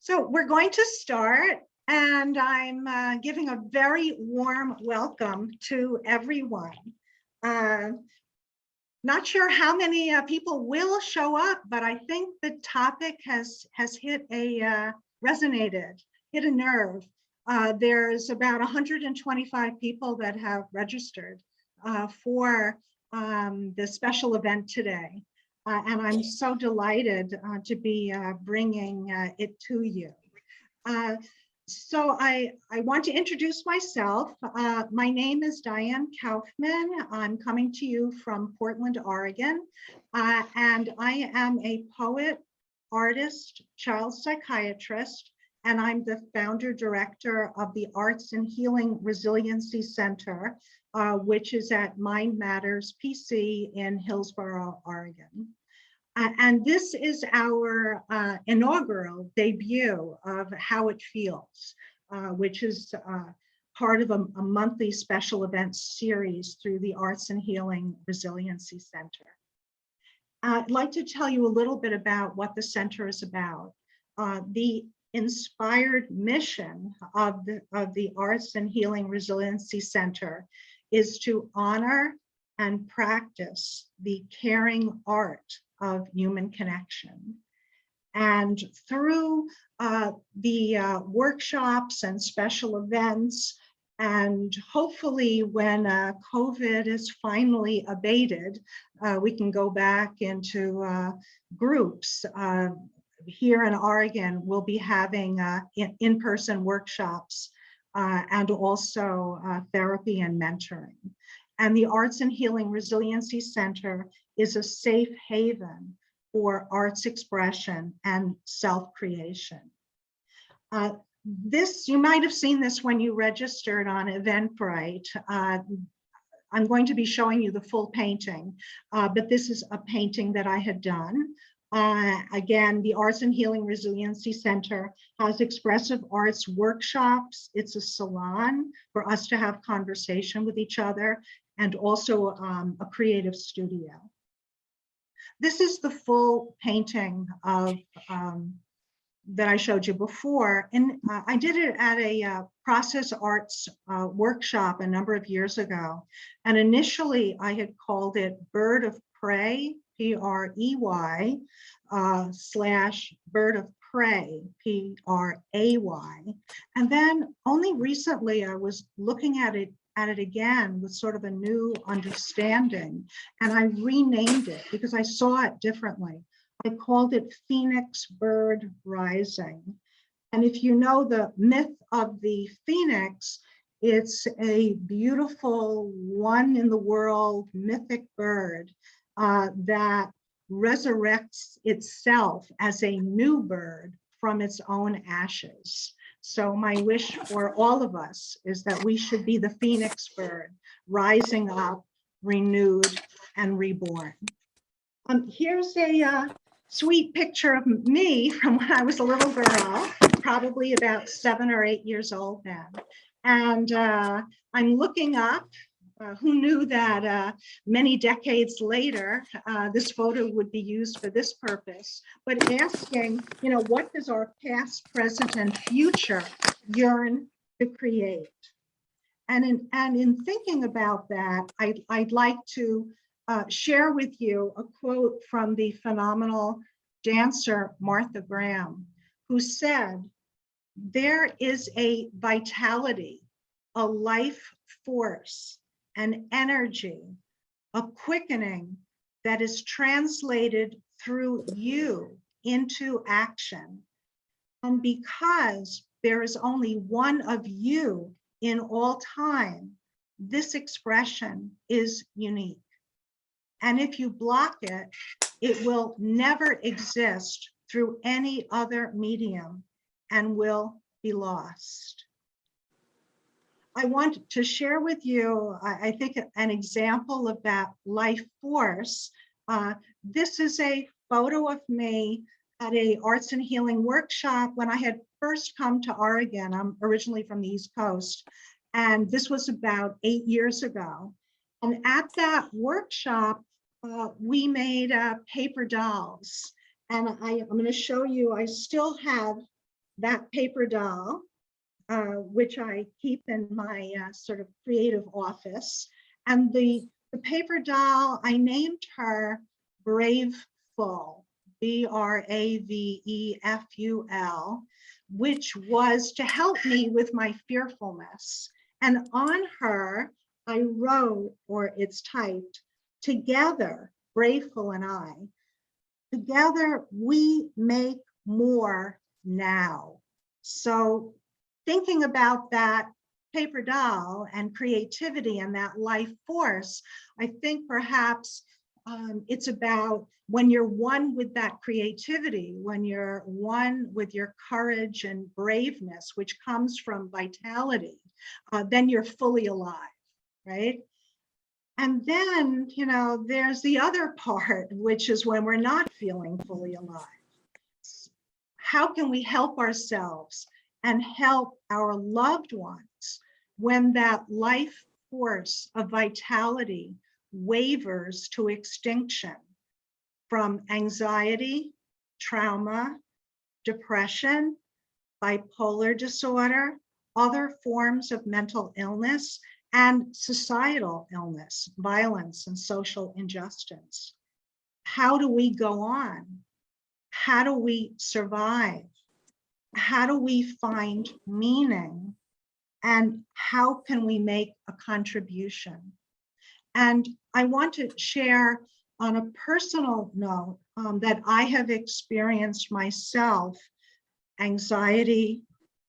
So we're going to start, and I'm giving a very warm welcome to everyone. Not sure how many people will show up, but I think the topic has hit resonated, hit a nerve. There's about 125 people that have registered for the special event today. And I'm so delighted to be bringing it to you. So I want to introduce myself. My name is Diane Kaufman. I'm coming to you from Portland, Oregon. And I am a poet, artist, child psychiatrist, and I'm the founder director of the Arts and Healing Resiliency Center, which is at Mind Matters PC in Hillsboro, Oregon. And this is our inaugural debut of How It Feels, which is part of a monthly special events series through the Arts and Healing Resiliency Center. I'd like to tell you a little bit about what the center is about. The inspired mission of the Arts and Healing Resiliency Center is to honor and practice the caring art of human connection. And through the workshops and special events, and hopefully when COVID is finally abated, we can go back into groups. Here in Oregon, we'll be having in-person workshops and also therapy and mentoring. And the Arts and Healing Resiliency Center is a safe haven for arts expression and self-creation. You might have seen this when you registered on Eventbrite. I'm going to be showing you the full painting, but this is a painting that I had done. Again, the Arts and Healing Resiliency Center has expressive arts workshops. It's a salon for us to have conversation with each other, and also a creative studio. This is the full painting of that I showed you before. And I did it at a process arts workshop a number of years ago. And initially I had called it Bird of Prey, P-R-E-Y, / Bird of Prey, P-R-A-Y. And then only recently I was looking at it again with sort of a new understanding, and I renamed it because I saw it differently. I called it Phoenix Bird Rising. And if you know the myth of the phoenix, it's a beautiful one in the world mythic bird that resurrects itself as a new bird from its own ashes. So my wish for all of us is that we should be the phoenix bird, rising up, renewed, and reborn. Here's a sweet picture of me from when I was a little girl, probably about 7 or 8 years old then. And I'm looking up. Who knew that many decades later, this photo would be used for this purpose, but asking, what does our past, present, and future yearn to create? And in thinking about that, I'd like to share with you a quote from the phenomenal dancer Martha Graham, who said, "There is a vitality, a life force, an energy, a quickening that is translated through you into action. And because there is only one of you in all time, this expression is unique. And if you block it, it will never exist through any other medium and will be lost." I want to share with you, I think, an example of that life force. This is a photo of me at a arts and healing workshop when I had first come to Oregon. I'm originally from the East Coast, and this was about 8 years ago. And at that workshop, we made paper dolls. And I'm going to show you, I still have that paper doll, which I keep in my sort of creative office. And the paper doll, I named her Braveful, Braveful, which was to help me with my fearfulness. And on her, I wrote, or it's typed, together, Braveful and I, together we make more now. So thinking about that paper doll and creativity and that life force, I think perhaps it's about when you're one with that creativity, when you're one with your courage and braveness, which comes from vitality, then you're fully alive, right? And then, you know, there's the other part, which is when we're not feeling fully alive. How can we help ourselves and help our loved ones when that life force of vitality wavers to extinction from anxiety, trauma, depression, bipolar disorder, other forms of mental illness, and societal illness, violence, and social injustice? How do we go on? How do we survive? How do we find meaning? And how can we make a contribution? And I want to share on a personal note that I have experienced myself anxiety,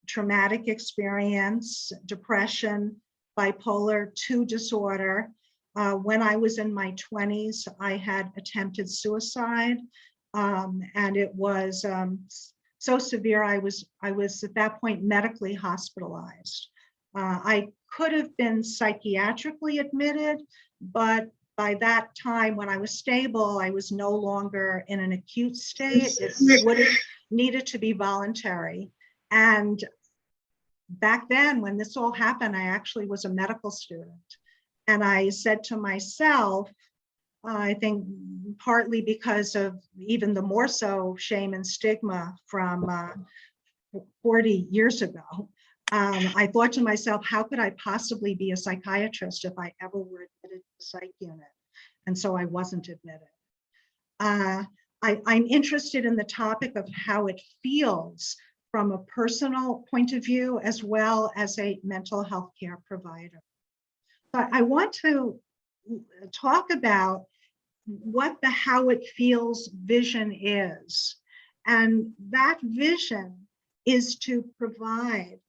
traumatic experience, depression, bipolar 2 disorder. When I was in my 20s, I had attempted suicide, and it was so severe. I was at that point medically hospitalized. I could have been psychiatrically admitted, but by that time, when I was stable, I was no longer in an acute state. It would have needed to be voluntary. And back then, when this all happened, I actually was a medical student. And I said to myself, I think partly because of even the more so shame and stigma from 40 years ago, I thought to myself, how could I possibly be a psychiatrist if I ever were admitted to the psych unit? And so I wasn't admitted. I'm interested in the topic of how it feels from a personal point of view, as well as a mental health care provider. But I want to talk about what the how it feels vision is. And that vision is to provide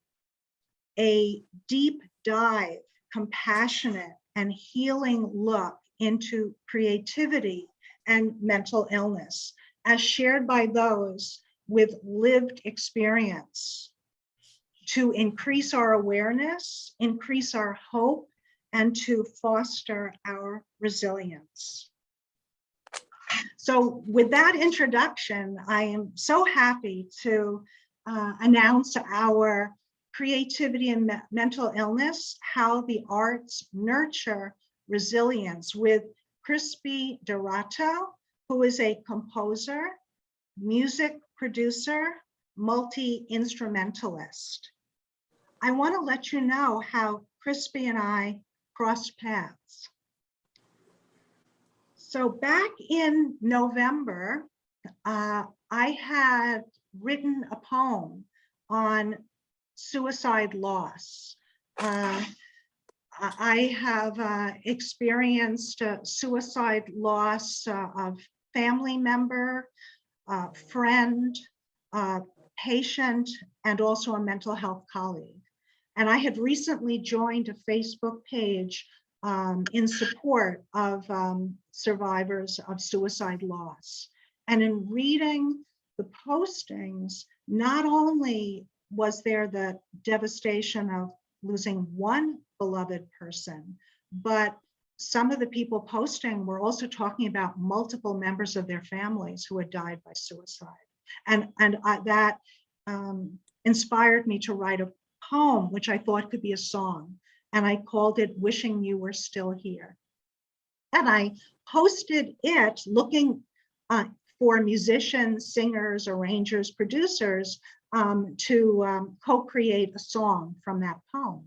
a deep dive, compassionate and healing look into creativity and mental illness, as shared by those with lived experience, to increase our awareness, increase our hope, and to foster our resilience. So with that introduction, I am so happy to announce our Creativity and Mental Illness, How the Arts Nurture Resilience, with Krispy DeRato, who is a composer, music producer, multi-instrumentalist. I want to let you know how Krispy and I crossed paths. So back in November, I had written a poem on suicide loss. I have experienced suicide loss of family member, friend, patient, and also a mental health colleague. And I had recently joined a Facebook page in support of survivors of suicide loss. And in reading the postings, not only was there the devastation of losing one beloved person, but some of the people posting were also talking about multiple members of their families who had died by suicide. And that inspired me to write a poem, which I thought could be a song. And I called it Wishing You Were Still Here. And I posted it looking for musicians, singers, arrangers, producers to co-create a song from that poem.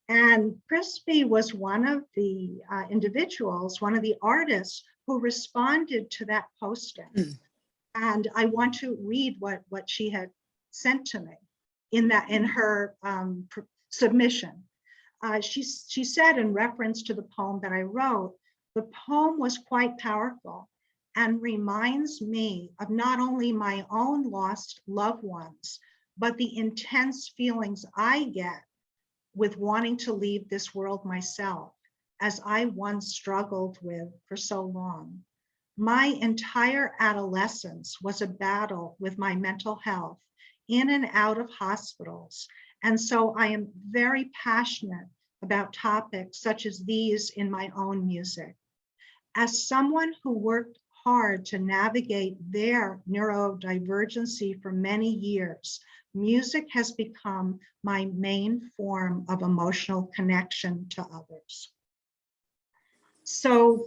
And Crispy was one of the individuals, one of the artists who responded to that posting. And I want to read what she had sent to me in her submission. She said, in reference to the poem that I wrote, the poem was quite powerful and reminds me of not only my own lost loved ones, but the intense feelings I get with wanting to leave this world myself, as I once struggled with for so long. My entire adolescence was a battle with my mental health in and out of hospitals. And so I am very passionate about topics such as these in my own music. As someone who worked hard to navigate their neurodivergency for many years, music has become my main form of emotional connection to others. So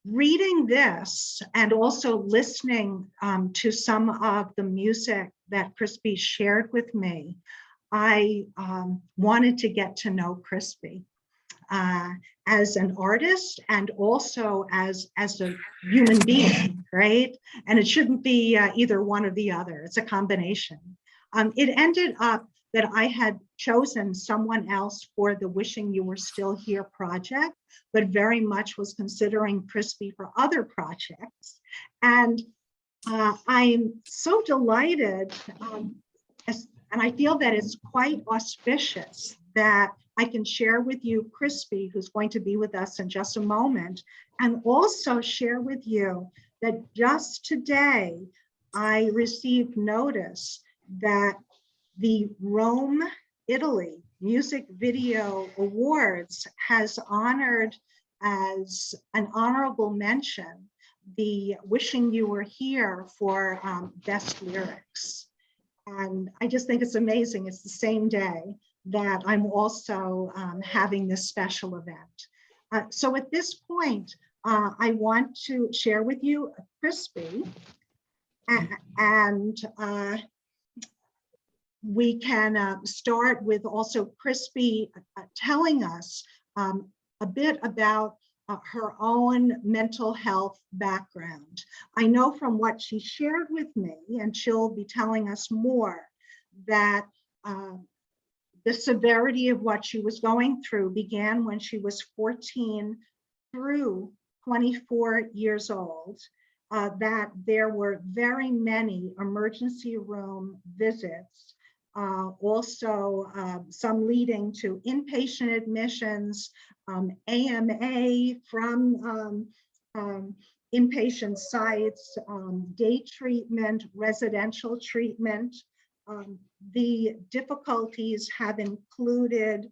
reading this and also listening to some of the music that Crispy shared with me, I wanted to get to know Crispy as an artist and also as a human being, right? And it shouldn't be either one or the other, it's a combination. It ended up that I had chosen someone else for the Wishing You Were Still Here project, but very much was considering Crispy for other projects. And I'm so delighted, and I feel that it's quite auspicious that I can share with you Crispy, who's going to be with us in just a moment, and also share with you that just today, I received notice that the Rome, Italy Music Video Awards has honored as an honorable mention the Wishing You Were Here for Best Lyrics. And I just think it's amazing. It's the same day that I'm also having this special event. So at this point, I want to share with you Crispy, and we can start with also Crispy telling us a bit about her own mental health background. I know from what she shared with me, and she'll be telling us more, that the severity of what she was going through began when she was 14 through 24 years old, that there were very many emergency room visits, also some leading to inpatient admissions, AMA from inpatient sites, day treatment, residential treatment. The difficulties have included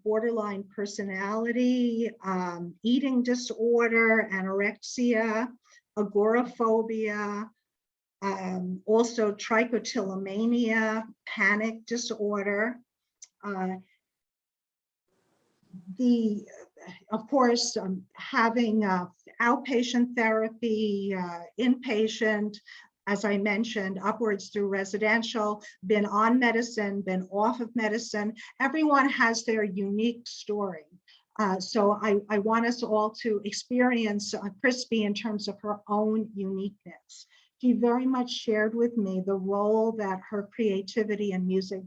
borderline personality, eating disorder, anorexia, agoraphobia, also trichotillomania, panic disorder. Of course, having outpatient therapy, inpatient, as I mentioned, upwards through residential, been on medicine, been off of medicine. Everyone has their unique story. So I want us all to experience Crispy in terms of her own uniqueness. She very much shared with me the role that her creativity and music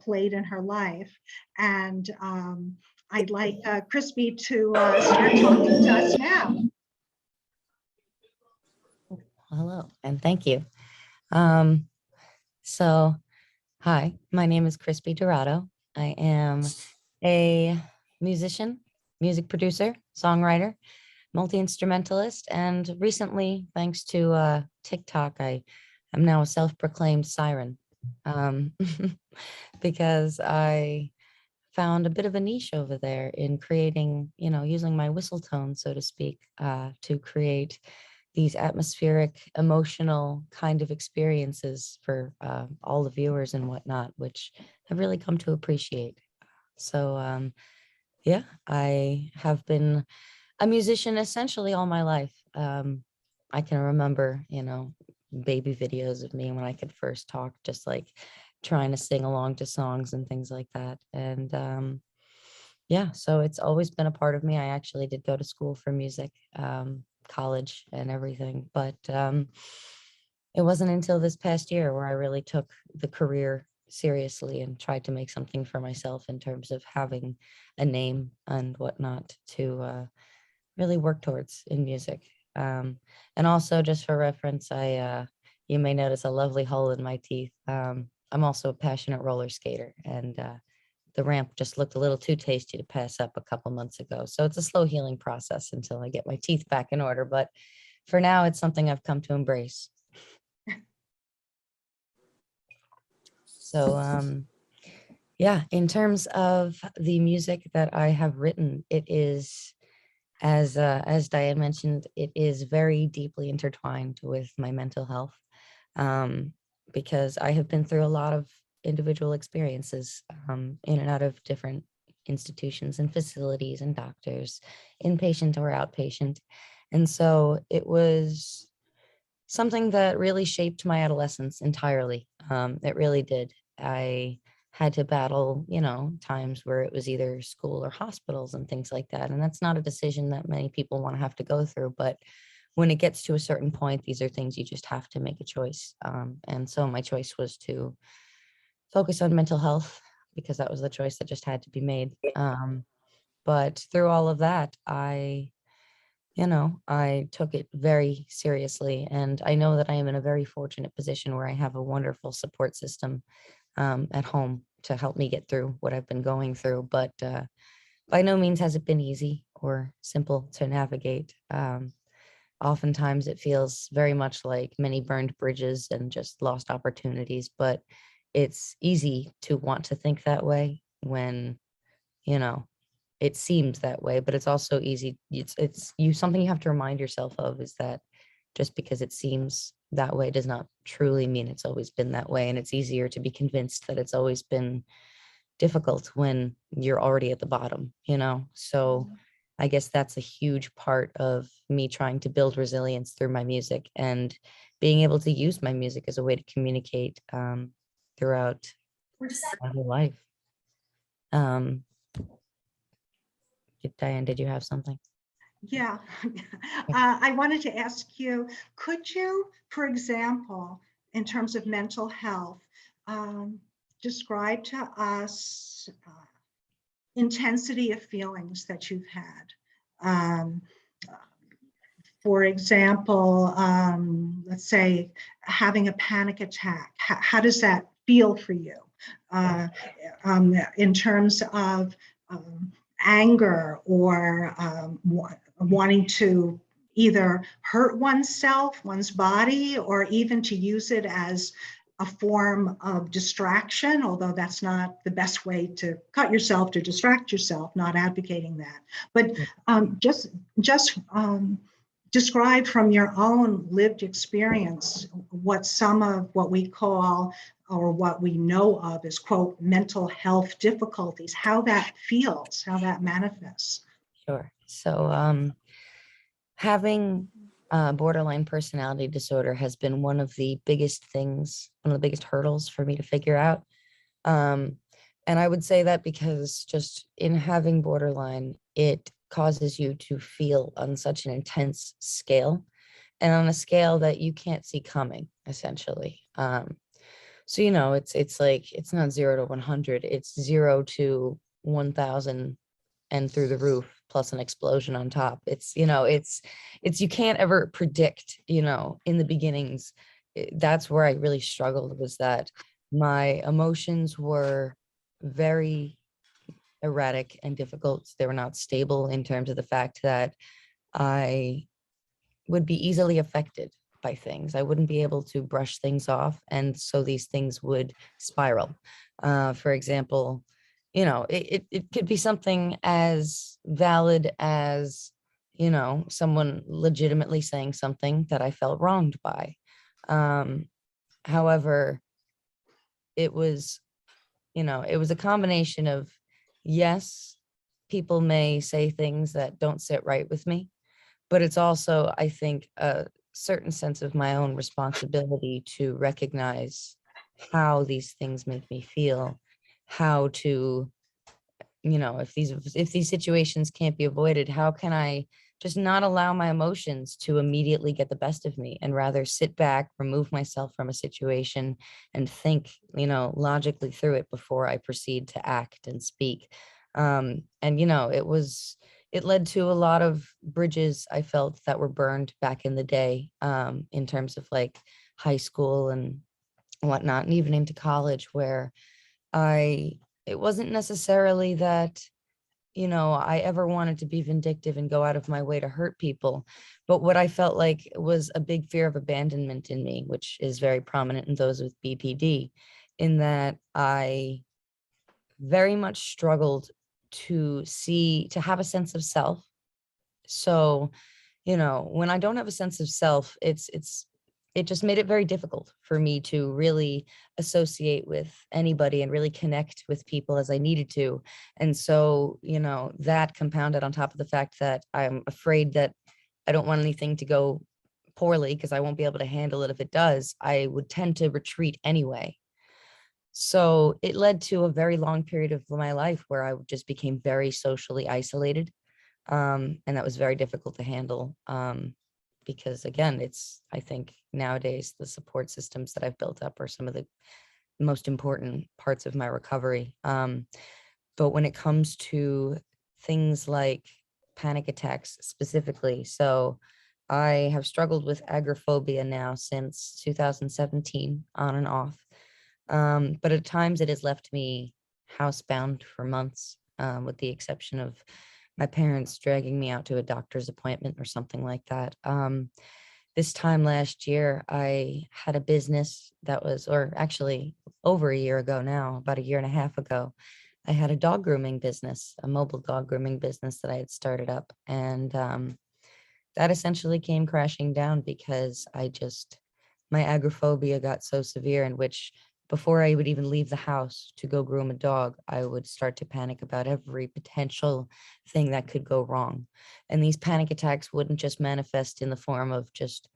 played in her life. And I'd like Crispy to start talking to us now. Hello, and thank you. So, hi, my name is Krispy DeRato. I am a musician, music producer, songwriter, multi-instrumentalist, and recently, thanks to TikTok, I am now a self-proclaimed siren because I found a bit of a niche over there in creating, using my whistle tone, so to speak, to create these atmospheric, emotional kind of experiences for all the viewers and whatnot, which I've really come to appreciate. So, yeah, I have been a musician essentially all my life. I can remember, baby videos of me when I could first talk, just like trying to sing along to songs and things like that. And yeah, so it's always been a part of me. I actually did go to school for music, college and everything, but it wasn't until this past year where I really took the career seriously and tried to make something for myself in terms of having a name and whatnot to really work towards in music. And also, just for reference, you may notice a lovely hole in my teeth. I'm also a passionate roller skater, and the ramp just looked a little too tasty to pass up a couple months ago. So it's a slow healing process until I get my teeth back in order. But for now, it's something I've come to embrace. So yeah, in terms of the music that I have written, it is, as Diane mentioned, it is very deeply intertwined with my mental health, because I have been through a lot of individual experiences, in and out of different institutions and facilities and doctors, inpatient or outpatient. And so it was something that really shaped my adolescence entirely. It really did. I had to battle, times where it was either school or hospitals and things like that. And that's not a decision that many people want to have to go through. But when it gets to a certain point, these are things you just have to make a choice. And so my choice was to focus on mental health because that was the choice that just had to be made. But through all of that, I took it very seriously. And I know that I am in a very fortunate position where I have a wonderful support system at home to help me get through what I've been going through. But by no means has it been easy or simple to navigate. Oftentimes it feels very much like many burned bridges and just lost opportunities, but it's easy to want to think that way when, it seems that way, but it's also easy. It's something you have to remind yourself of is that just because it seems that way does not truly mean it's always been that way. And it's easier to be convinced that it's always been difficult when you're already at the bottom, So I guess that's a huge part of me trying to build resilience through my music and being able to use my music as a way to communicate throughout my whole life. Diane, did you have something? Yeah, I wanted to ask you, could you, for example, in terms of mental health, describe to us intensity of feelings that you've had? For example, let's say having a panic attack. How does that feel for you? In terms of anger or wanting to either hurt oneself, one's body, or even to use it as a form of distraction, although that's not the best way to cut yourself, to distract yourself, not advocating that. But just describe from your own lived experience what some of what we call or what we know of as, quote, mental health difficulties, how that feels, how that manifests. Sure. So having borderline personality disorder has been one of the biggest things, one of the biggest hurdles for me to figure out. And I would say that because just in having borderline, it causes you to feel on such an intense scale and on a scale that you can't see coming, essentially. So, it's like, it's not 0 to 100, it's 0 to 1,000 and through the roof, plus an explosion on top. It's, you can't ever predict, in the beginnings. That's where I really struggled, was that my emotions were very erratic and difficult. They were not stable in terms of the fact that I would be easily affected by things. I wouldn't be able to brush things off. And so these things would spiral. For example, it could be something as valid as, someone legitimately saying something that I felt wronged by. However, it was, it was a combination of, yes, people may say things that don't sit right with me, but it's also, I think, certain sense of my own responsibility to recognize how these things make me feel, how to, if these situations can't be avoided, how can I just not allow my emotions to immediately get the best of me and rather sit back, remove myself from a situation and think, logically through it before I proceed to act and speak. And it led to a lot of bridges I felt that were burned back in the day, in terms of like high school and whatnot, and even into college, where it wasn't necessarily that, I ever wanted to be vindictive and go out of my way to hurt people. But what I felt like was a big fear of abandonment in me, which is very prominent in those with BPD, in that I very much struggled to have a sense of self. So, when I don't have a sense of self, it just made it very difficult for me to really associate with anybody and really connect with people as I needed to. And so, that compounded on top of the fact that I'm afraid that I don't want anything to go poorly because I won't be able to handle it if it does, I would tend to retreat anyway. So it led to a very long period of my life where I just became very socially isolated. And that was very difficult to handle. Because again, I think nowadays the support systems that I've built up are some of the most important parts of my recovery. But when it comes to things like panic attacks specifically, so I have struggled with agoraphobia now since 2017, on and off. But at times it has left me housebound for months, with the exception of my parents dragging me out to a doctor's appointment or something like that. This time last year, I had a business or actually over a year ago now, about a year and a half ago, I had a dog grooming business, a mobile dog grooming business that I had started up. And that essentially came crashing down because my agoraphobia got so severe, in which before I would even leave the house to go groom a dog, I would start to panic about every potential thing that could go wrong. And these panic attacks wouldn't just manifest in the form of just,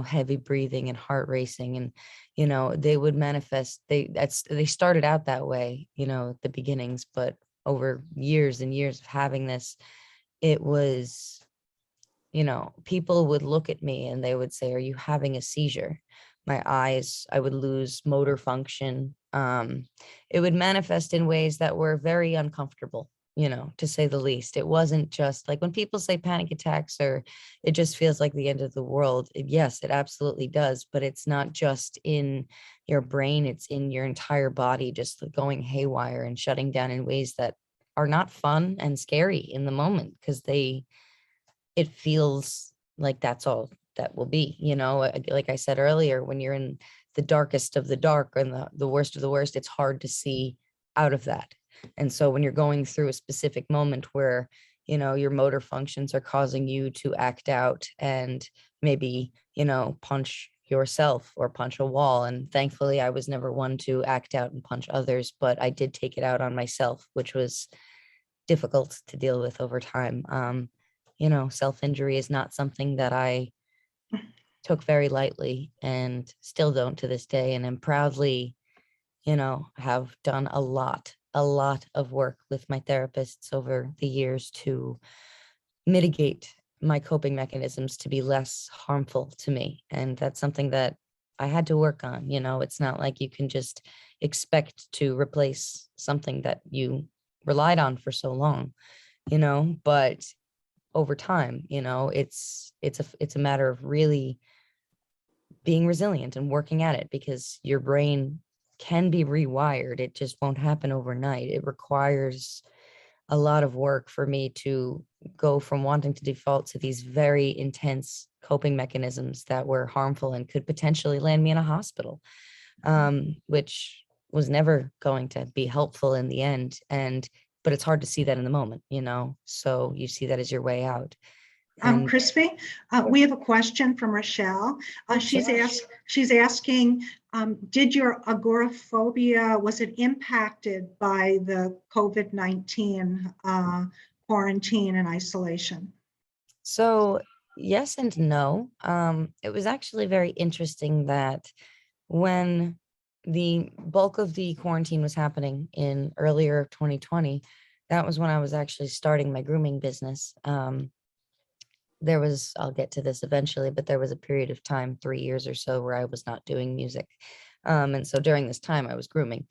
heavy breathing and heart racing. And, they would manifest, they started out that way, at the beginnings, but over years and years of having this, it was, people would look at me and they would say, "Are you having a seizure?" My eyes, I would lose motor function. It would manifest in ways that were very uncomfortable, to say the least. It wasn't just like when people say panic attacks or it just feels like the end of the world. Yes, it absolutely does, but it's not just in your brain, it's in your entire body, just like going haywire and shutting down in ways that are not fun and scary in the moment, because it feels like that's all that will be, like I said earlier, when you're in the darkest of the dark and the worst of the worst, it's hard to see out of that. And so when you're going through a specific moment where, your motor functions are causing you to act out and maybe, punch yourself or punch a wall. And thankfully, I was never one to act out and punch others, but I did take it out on myself, which was difficult to deal with over time. Self-injury is not something that I took very lightly and still don't to this day. And I'm proudly, have done a lot of work with my therapists over the years to mitigate my coping mechanisms to be less harmful to me. And that's something that I had to work on. It's not like you can just expect to replace something that you relied on for so long, but over time, it's a matter of really being resilient and working at it, because your brain can be rewired. It just won't happen overnight. It requires a lot of work for me to go from wanting to default to these very intense coping mechanisms that were harmful and could potentially land me in a hospital, which was never going to be helpful in the end. But it's hard to see that in the moment, so you see that as your way out. And Krispy, we have a question from Rochelle. She's asking, did your agoraphobia, was it impacted by the COVID-19 quarantine and isolation? so Yes and no. It was actually very interesting that when the bulk of the quarantine was happening in earlier 2020, that was when I was actually starting my grooming business. There was, I'll get to this eventually, but there was a period of time, 3 years or so, where I was not doing music. And so during this time, I was grooming.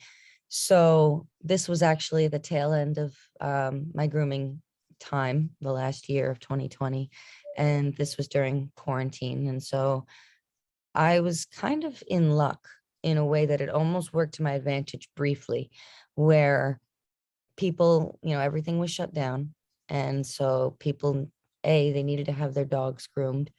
So this was actually the tail end of my grooming time, the last year of 2020. And this was during quarantine. And so I was kind of in luck in a way that it almost worked to my advantage briefly, where people, everything was shut down. And so people, A, they needed to have their dogs groomed.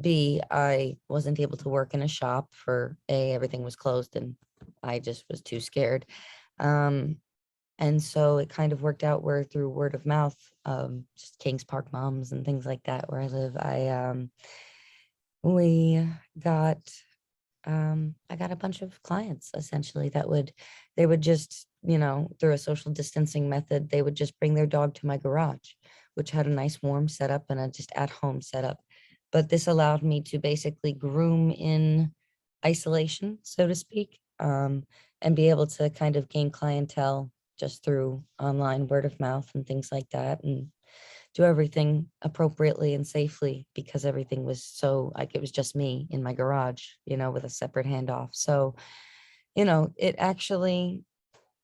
B, I wasn't able to work in a shop for A, everything was closed and I just was too scared. Um, and so it kind of worked out where through word of mouth, just Kings Park moms and things like that, where I live, we got I got a bunch of clients essentially they would just, through a social distancing method, they would just bring their dog to my garage, which had a nice warm setup and a just at home setup. But this allowed me to basically groom in isolation, so to speak, and be able to kind of gain clientele just through online word of mouth and things like that. And do everything appropriately and safely because everything was so like it was just me in my garage, with a separate handoff. So, it actually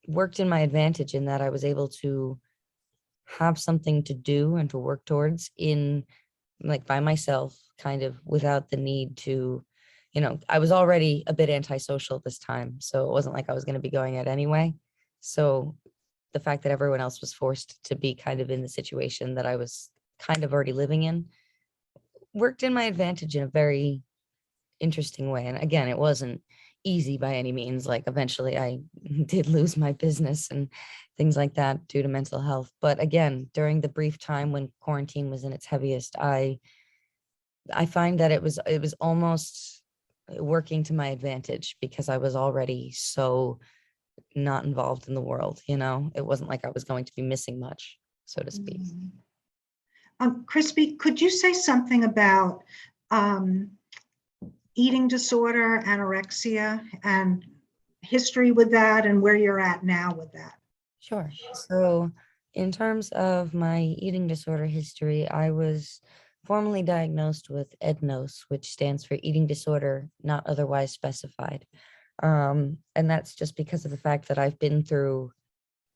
worked in my advantage in that I was able to have something to do and to work towards in like by myself, kind of without the need to, I was already a bit antisocial this time. So it wasn't like I was going to be going out anyway. So the fact that everyone else was forced to be kind of in the situation that I was kind of already living in worked in my advantage in a very interesting way. And again, it wasn't easy by any means. Like eventually I did lose my business and things like that due to mental health. But again, during the brief time when quarantine was in its heaviest, I find that it was almost working to my advantage because I was already so not involved in the world, it wasn't like I was going to be missing much, so to speak. Crispy, could you say something about um, eating disorder, anorexia, and history with that and where you're at now with that? Sure. So, in terms of my eating disorder history, I was formally diagnosed with EDNOS, which stands for eating disorder not otherwise specified. And that's just because of the fact that I've been through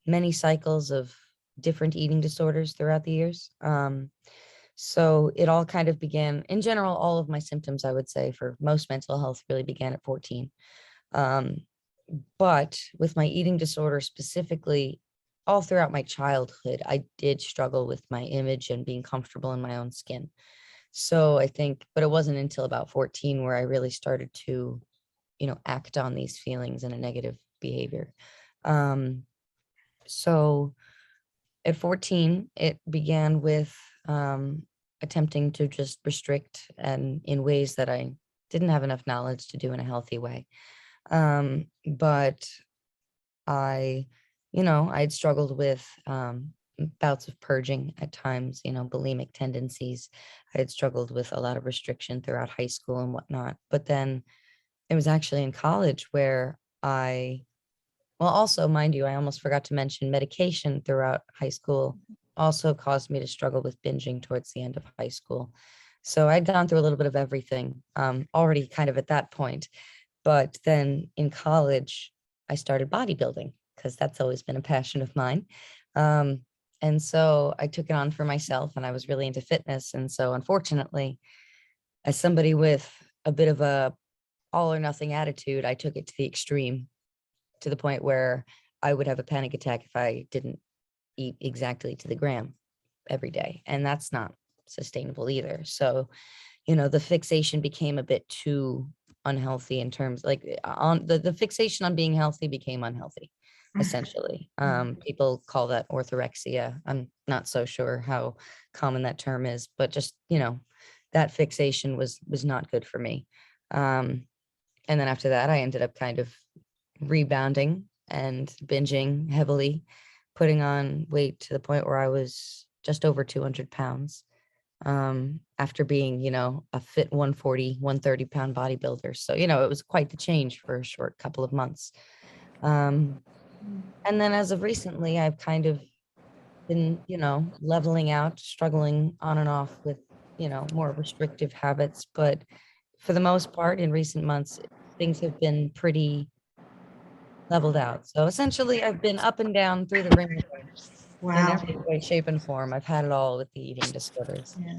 many cycles of different eating disorders throughout the years. So it all kind of began, in general, all of my symptoms, I would say, for most mental health really began at 14. Um, but with my eating disorder specifically, all throughout my childhood, I did struggle with my image and being comfortable in my own skin. So I think, but it wasn't until about 14 where I really started to, act on these feelings in a negative behavior. So at 14, it began with attempting to just restrict and in ways that I didn't have enough knowledge to do in a healthy way. But I, I'd struggled with bouts of purging at times, bulimic tendencies. I had struggled with a lot of restriction throughout high school and whatnot. But then it was actually in college where well, also, mind you, I almost forgot to mention medication throughout high school also caused me to struggle with binging towards the end of high school. So I'd gone through a little bit of everything already kind of at that point. But then in college, I started bodybuilding because that's always been a passion of mine. Um, and so I took it on for myself and I was really into fitness. And so unfortunately, as somebody with a bit of a all or nothing attitude, I took it to the extreme to the point where I would have a panic attack if I didn't eat exactly to the gram every day. And that's not sustainable either. So, the fixation became a bit too unhealthy in terms like on the fixation on being healthy became unhealthy, essentially. People call that orthorexia. I'm not so sure how common that term is, but just, that fixation was not good for me. And then after that, I ended up kind of rebounding and binging heavily, putting on weight to the point where I was just over 200 pounds. after being, a fit 140, 130-pound bodybuilder. So, it was quite the change for a short couple of months. And then as of recently, I've kind of been, leveling out, struggling on and off with, more restrictive habits. But for the most part, in recent months, things have been pretty leveled out. So essentially, I've been up and down through the ringer in Wow. every way, shape, and form. I've had it all with the eating disorders. Yeah.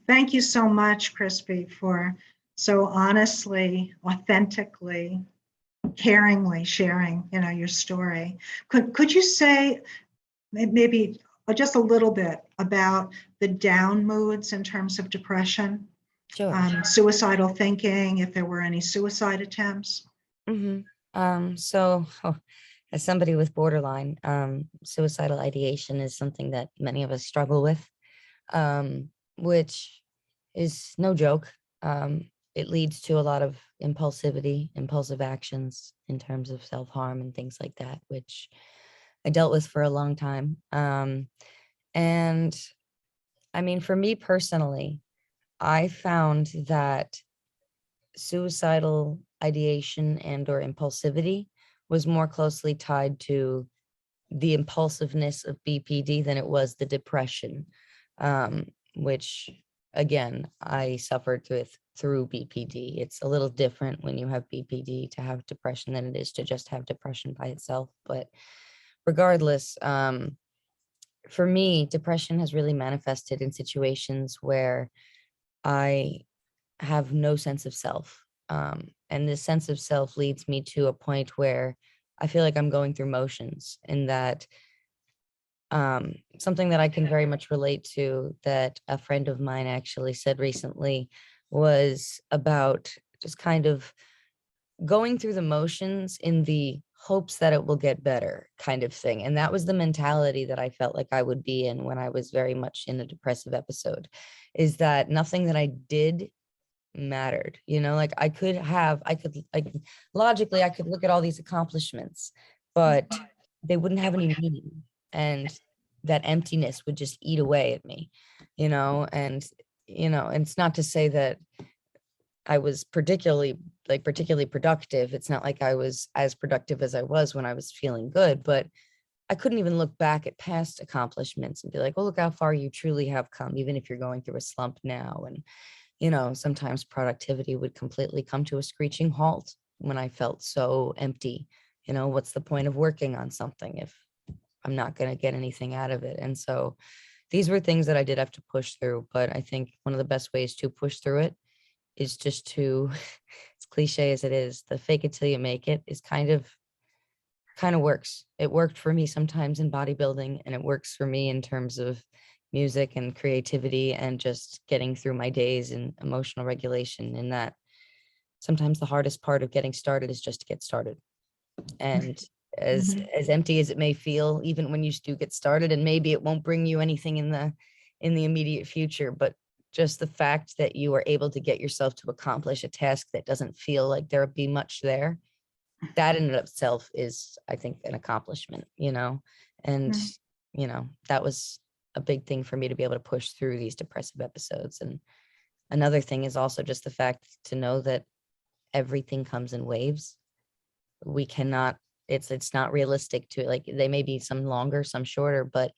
Thank you so much, Krispy, for so honestly, authentically, caringly sharing, your story. Could you say maybe just a little bit about the down moods in terms of depression, Sure. suicidal thinking, if there were any suicide attempts? So as somebody with borderline, suicidal ideation is something that many of us struggle with, which is no joke. It leads to a lot of impulsive actions in terms of self-harm and things like that, which I dealt with for a long time. And I mean, for me personally, I found that suicidal ideation and or impulsivity was more closely tied to the impulsiveness of BPD than it was the depression, which again, I suffered with through BPD. It's a little different when you have BPD to have depression than it is to just have depression by itself. But regardless, for me, depression has really manifested in situations where I have no sense of self. And this sense of self leads me to a point where I feel like I'm going through motions, and that something that I can very much relate to that a friend of mine actually said recently was about just kind of going through the motions in the hopes that it will get better kind of thing. And that was the mentality that I felt like I would be in when I was very much in a depressive episode, is that nothing that I did mattered. Like logically, I could look at all these accomplishments, but they wouldn't have any meaning. And that emptiness would just eat away at me, and, and it's not to say that I was particularly productive. It's not like I was as productive as I was when I was feeling good, but I couldn't even look back at past accomplishments and be like, oh, look how far you truly have come, even if you're going through a slump now. And, sometimes productivity would completely come to a screeching halt when I felt so empty. What's the point of working on something if I'm not going to get anything out of it? And so these were things that I did have to push through. But I think one of the best ways to push through it is just to, as cliche as it is, the fake it till you make it is kind of works. It worked for me sometimes in bodybuilding, and it works for me in terms of music and creativity and just getting through my days and emotional regulation. In that sometimes the hardest part of getting started is just to get started. And as empty as it may feel, even when you do get started, and maybe it won't bring you anything in the immediate future, but just the fact that you are able to get yourself to accomplish a task that doesn't feel like there'll be much there, that in and of itself is, I think, an accomplishment, and, that was a big thing for me to be able to push through these depressive episodes. And another thing is also just the fact to know that everything comes in waves. We cannot, it's not realistic to, like, they may be some longer, some shorter, but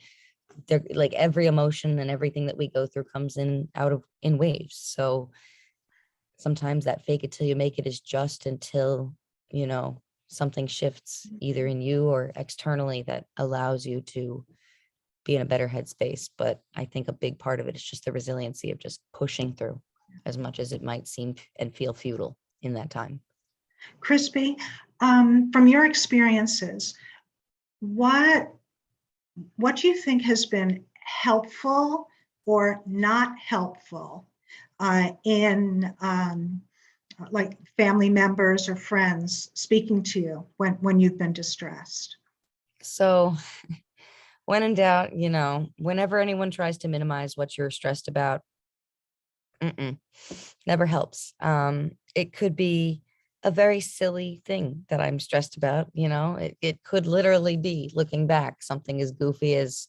they're like every emotion and everything that we go through comes in waves. So sometimes that fake it till you make it is just until, something shifts either in you or externally that allows you to be in a better headspace. But I think a big part of it is just the resiliency of just pushing through, as much as it might seem and feel futile in that time. Krispy, from your experiences, what do you think has been helpful or not helpful in like family members or friends speaking to you when you've been distressed? So when in doubt, whenever anyone tries to minimize what you're stressed about, never helps. It could be a very silly thing that I'm stressed about. It could literally be, looking back, something as goofy as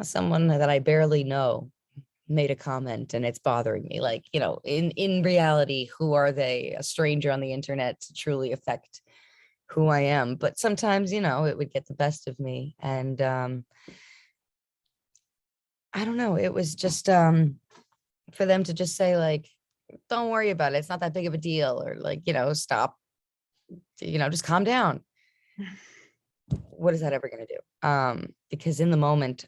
someone that I barely know made a comment and it's bothering me. Like, in reality, who are they? A stranger on the internet to truly affect who I am. But sometimes, it would get the best of me. And I don't know, it was just for them to just say, like, don't worry about it. It's not that big of a deal. Or like, stop, just calm down. What is that ever going to do? Because in the moment,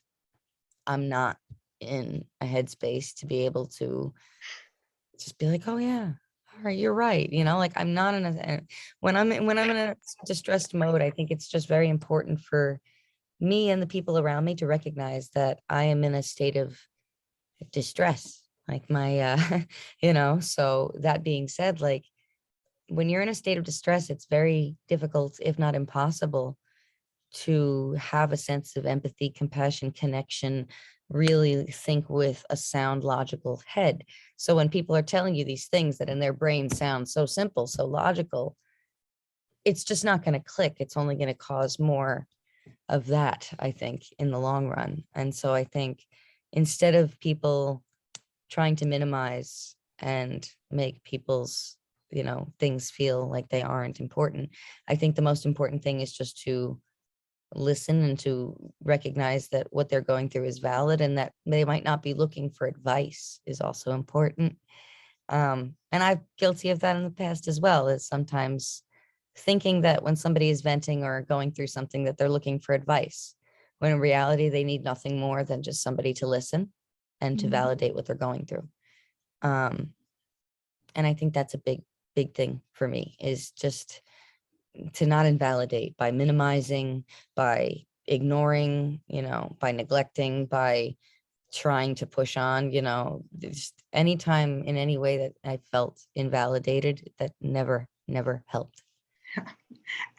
I'm not in a headspace to be able to just be like, oh yeah, all right, you're right. Like I'm not in when I'm in a distressed mode, I think it's just very important for me and the people around me to recognize that I am in a state of distress. Like my, so that being said, like when you're in a state of distress, it's very difficult, if not impossible, to have a sense of empathy, compassion, connection, really think with a sound, logical head. So when people are telling you these things that in their brain sound so simple, so logical, it's just not going to click. It's only going to cause more of that, I think, in the long run. And so I think instead of people trying to minimize and make people's, things feel like they aren't important, I think the most important thing is just to listen and to recognize that what they're going through is valid and that they might not be looking for advice is also important. And I'm guilty of that in the past as well, is sometimes thinking that when somebody is venting or going through something that they're looking for advice, when in reality they need nothing more than just somebody to listen and to validate what they're going through. And I think that's a big thing for me, is just to not invalidate by minimizing, by ignoring, by neglecting, by trying to push on, just anytime in any way that I felt invalidated, that never helped.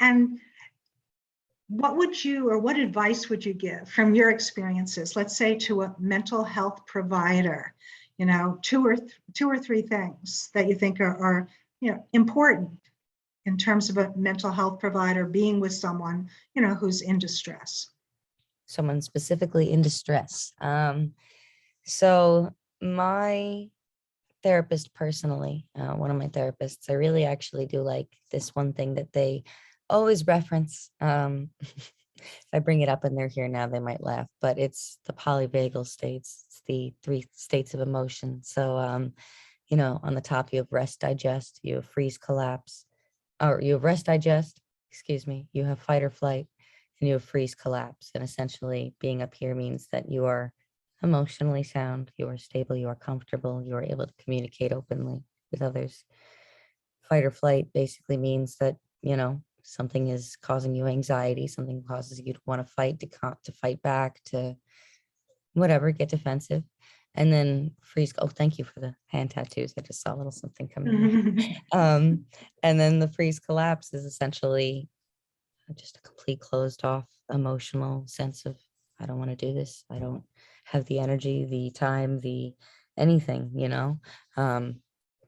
And what advice would you give from your experiences, let's say to a mental health provider, two or three things that you think are important in terms of a mental health provider being with someone, who's in distress? Someone specifically in distress. So my therapist personally, one of my therapists, I really actually do like this one thing that they always reference. If I bring it up and they're here now, they might laugh, but it's the polyvagal states. It's the 3 states of emotion. So, on the top, you have rest, digest, you have freeze, collapse, or you have rest, digest, excuse me, you have fight or flight, and you have freeze, collapse. And essentially being up here means that you are emotionally sound, you are stable, you are comfortable, you are able to communicate openly with others. Fight or flight basically means that, something is causing you anxiety, something causes you to want to fight, to fight back, to whatever, get defensive. And then freeze. Oh, thank you for the hand tattoos. I just saw a little something coming in. And then the freeze collapse is essentially just a complete closed off emotional sense of, I don't want to do this. I don't have the energy, the time, the anything,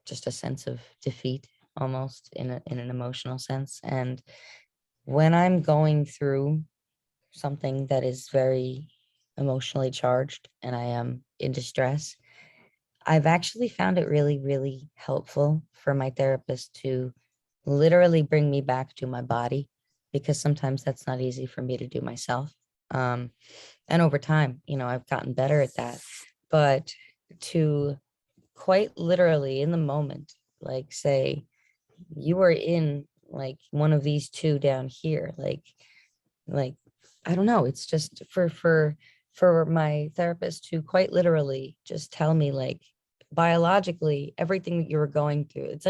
just a sense of defeat almost in an emotional sense. And when I'm going through something that is very emotionally charged and I am in distress, I've actually found it really, really helpful for my therapist to literally bring me back to my body, because sometimes that's not easy for me to do myself. And over time, I've gotten better at that. But to quite literally in the moment, like say, you are in like one of these two down here, like I don't know, it's just for my therapist to quite literally just tell me, like, biologically everything that you were going through, it's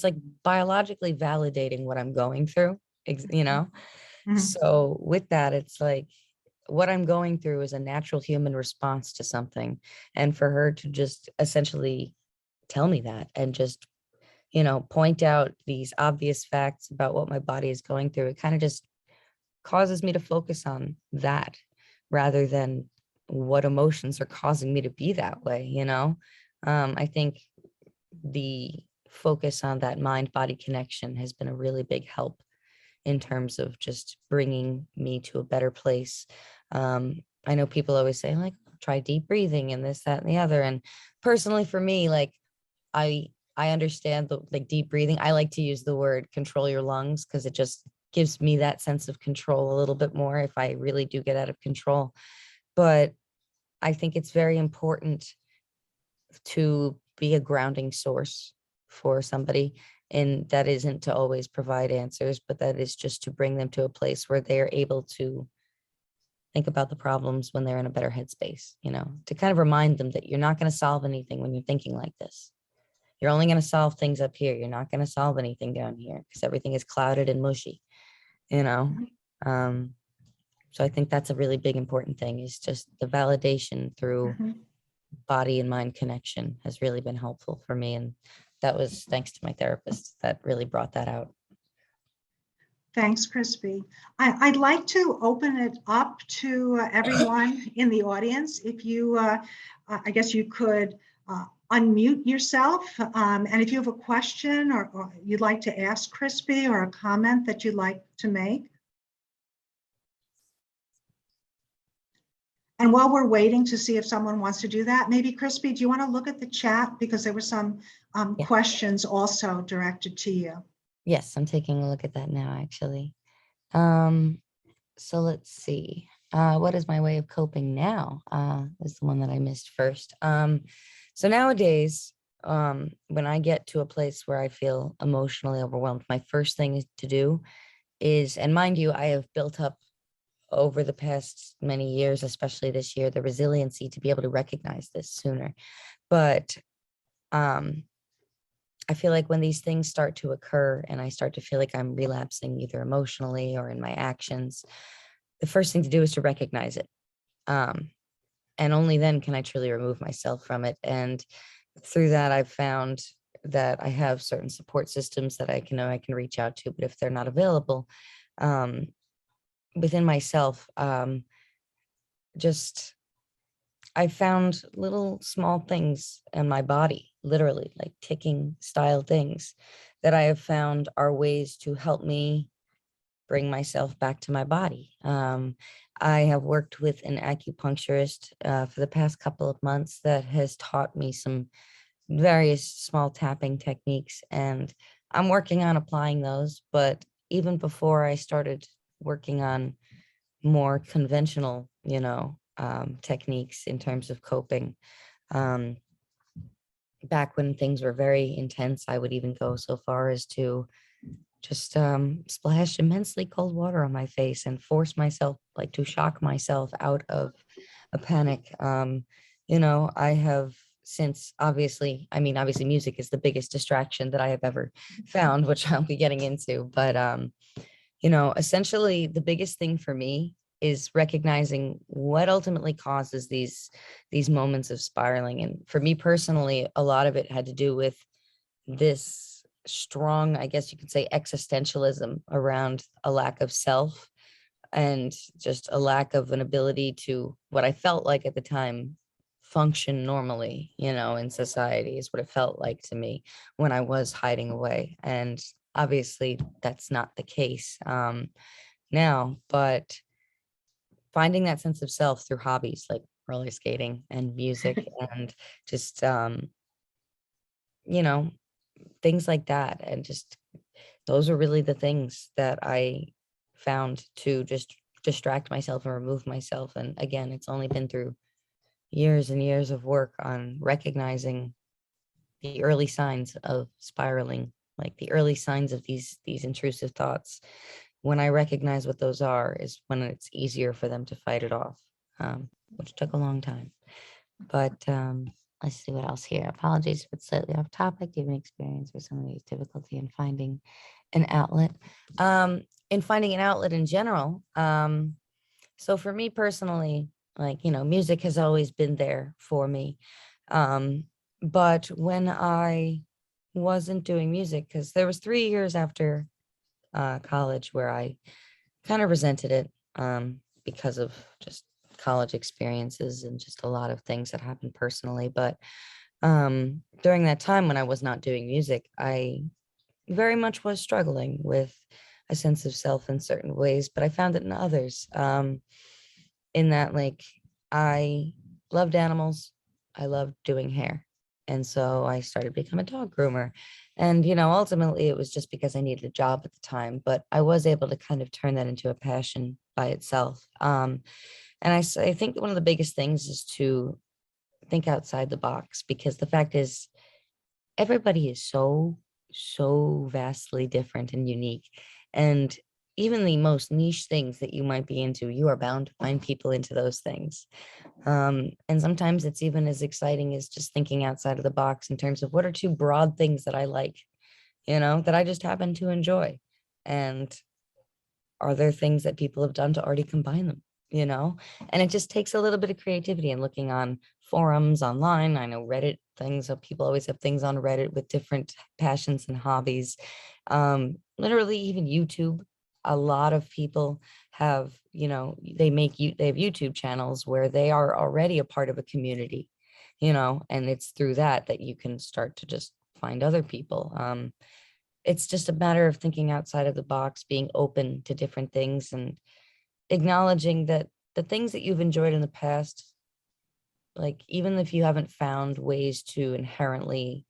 like biologically validating what I'm going through, so with that, it's like what I'm going through is a natural human response to something, and for her to just essentially tell me that and just point out these obvious facts about what my body is going through, it kind of just causes me to focus on that rather than what emotions are causing me to be that way. I think the focus on that mind body connection has been a really big help in terms of just bringing me to a better place. I know people always say, like, try deep breathing and this, that, and the other. And personally for me, like I understand the like deep breathing. I like to use the word control your lungs because it just gives me that sense of control a little bit more if I really do get out of control. But I think it's very important to be a grounding source for somebody. And that isn't to always provide answers, but that is just to bring them to a place where they're able to think about the problems when they're in a better headspace, you know, to kind of remind them that you're not going to solve anything when you're thinking like this. You're only going to solve things up here. You're not going to solve anything down here because everything is clouded and mushy, you know? So I think that's a really big important thing, is just the validation through body and mind connection has really been helpful for me. And that was thanks to my therapist that really brought that out. Thanks, Crispy. I'd like to open it up to everyone in the audience. If you, I guess you could unmute yourself. And if you have a question or you'd like to ask Crispy, or a comment that you'd like to make. And while we're waiting to see if someone wants to do that, maybe Crispy, do you want to look at the chat? Because there were some questions also directed to you. Yes, I'm taking a look at that now, actually. So let's see. What is my way of coping now? Is the one that I missed first. So nowadays, when I get to a place where I feel emotionally overwhelmed, my first thing to do is, and mind you, I have built up over the past many years, especially this year, the resiliency to be able to recognize this sooner. But I feel like when these things start to occur and I start to feel like I'm relapsing either emotionally or in my actions, the first thing to do is to recognize it. And only then can I truly remove myself from it. And through that, I've found that I have certain support systems that I can reach out to, but if they're not available, within myself, just I found little small things in my body, literally like ticking style things that I have found are ways to help me bring myself back to my body. I have worked with an acupuncturist for the past couple of months that has taught me some various small tapping techniques, and I'm working on applying those. But even before I started working on more conventional, techniques in terms of coping, back when things were very intense, I would even go so far as to just splash immensely cold water on my face and force myself, like, to shock myself out of a panic. I have since obviously music is the biggest distraction that I have ever found, which I'll be getting into. But essentially the biggest thing for me is recognizing what ultimately causes these moments of spiraling. And for me personally, a lot of it had to do with this strong, I guess you could say, existentialism around a lack of self and just a lack of an ability to, what I felt like at the time, function normally, in society, is what it felt like to me when I was hiding away. And obviously that's not the case now, but finding that sense of self through hobbies like roller skating and music and just things like that. And just those are really the things that I found to just distract myself and remove myself. And again, it's only been through years and years of work on recognizing the early signs of spiraling, like the early signs of these intrusive thoughts. When I recognize what those are is when it's easier for them to fight it off, which took a long time. But let's see what else here. Apologies if it's slightly off topic. Do you have an experience with some of these difficulty in finding an outlet? In finding an outlet in general. So for me personally, music has always been there for me. But when I wasn't doing music, because there was 3 years after college where I kind of resented it because of just college experiences and just a lot of things that happened personally. But during that time when I was not doing music, I very much was struggling with a sense of self in certain ways, but I found it in others, in that, like, I loved animals. I loved doing hair. And so I started becoming a dog groomer. And, ultimately it was just because I needed a job at the time, but I was able to kind of turn that into a passion by itself. And I think that one of the biggest things is to think outside the box, because the fact is everybody is so vastly different and unique. And even the most niche things that you might be into, you are bound to find people into those things. And sometimes it's even as exciting as just thinking outside of the box in terms of what are two broad things that I like, that I just happen to enjoy. And are there things that people have done to already combine them? And it just takes a little bit of creativity and looking on forums online. I know Reddit things, so people always have things on Reddit with different passions and hobbies. Literally even YouTube. A lot of people have, they have YouTube channels where they are already a part of a community, and it's through that you can start to just find other people. It's just a matter of thinking outside of the box, being open to different things, and acknowledging that the things that you've enjoyed in the past, like even if you haven't found ways to inherently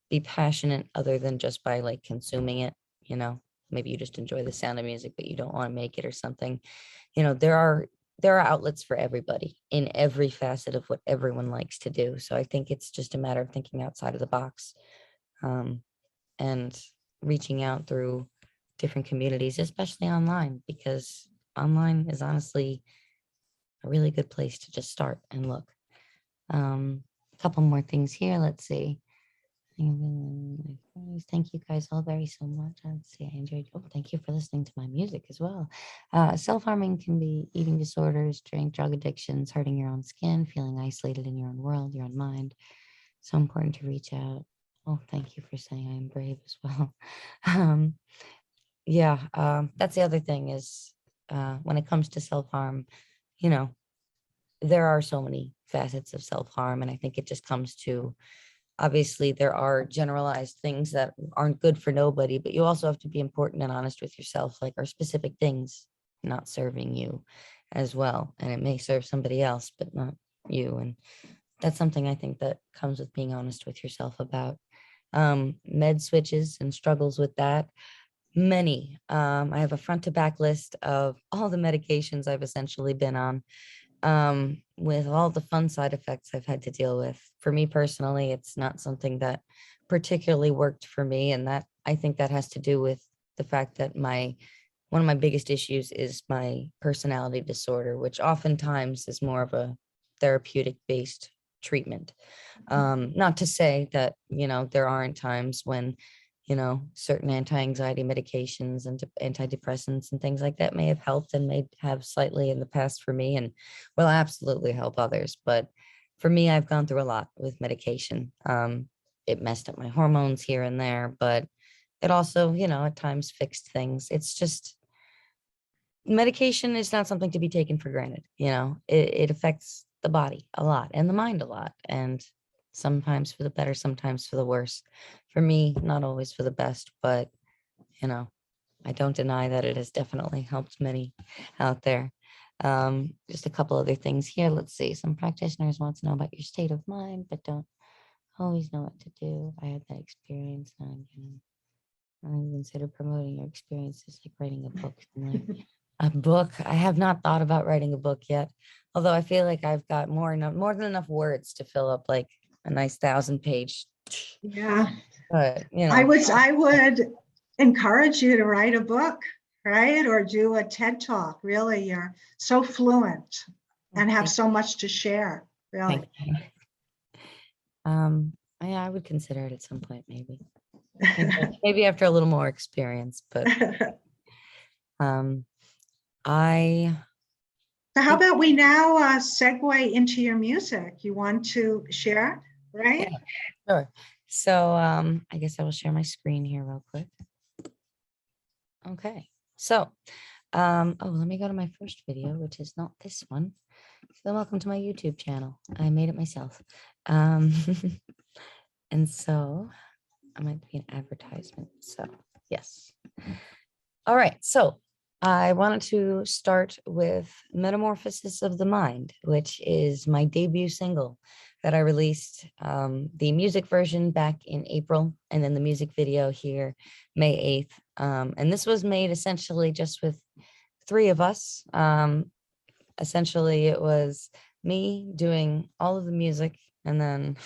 be passionate other than just by like consuming it, maybe you just enjoy the sound of music, but you don't want to make it or something, there are outlets for everybody in every facet of what everyone likes to do. So I think it's just a matter of thinking outside of the box, and reaching out through different communities, especially online, because online is honestly a really good place to just start and look. A couple more things here. Let's see. Thank you guys all very so much. Let's see. I enjoyed. Oh, thank you for listening to my music as well. Self-harming can be eating disorders, drug addictions, hurting your own skin, feeling isolated in your own world, your own mind. So important to reach out. Oh, thank you for saying I am brave as well. That's the other thing is when it comes to self-harm, there are so many facets of self-harm. And I think it just comes to, obviously, there are generalized things that aren't good for nobody, but you also have to be important and honest with yourself, like are specific things not serving you as well. And it may serve somebody else, but not you. And that's something I think that comes with being honest with yourself about. Med switches and struggles with that. Many. I have a front to back list of all the medications I've essentially been on, with all the fun side effects I've had to deal with. For me personally, it's not something that particularly worked for me. And that I think that has to do with the fact that one of my biggest issues is my personality disorder, which oftentimes is more of a therapeutic based treatment. Not to say that, there aren't times when, certain anti-anxiety medications and antidepressants and things like that may have helped and may have slightly in the past for me and will absolutely help others. But for me, I've gone through a lot with medication. It messed up my hormones here and there, but it also, at times fixed things. It's just, medication is not something to be taken for granted. It affects the body a lot and the mind a lot. And sometimes for the better, sometimes for the worse. For me, not always for the best, but I don't deny that it has definitely helped many out there. Just a couple other things here. Let's see. Some practitioners want to know about your state of mind, but don't always know what to do. I had that experience, and I consider promoting your experiences like writing a book. A book. I have not thought about writing a book yet, although I feel like I've got more than enough words to fill up like a nice 1,000-page. Yeah. But I would encourage you to write a book, right? Or do a TED Talk. Really, you're so fluent and have so much to share, really. I would consider it at some point, maybe. Maybe after a little more experience, but So how about we now segue into your music? You want to share, right? Yeah, sure. So I guess I will share my screen here real quick. Okay. So let me go to my first video, which is not this one. So welcome to my YouTube channel. I made it myself. And so I might be an advertisement. So yes. All right. So I wanted to start with Metamorphosis of the Mind, which is my debut single that I released, the music version back in April, and then the music video here, May 8th. And this was made essentially just with three of us. Essentially, it was me doing all of the music, and then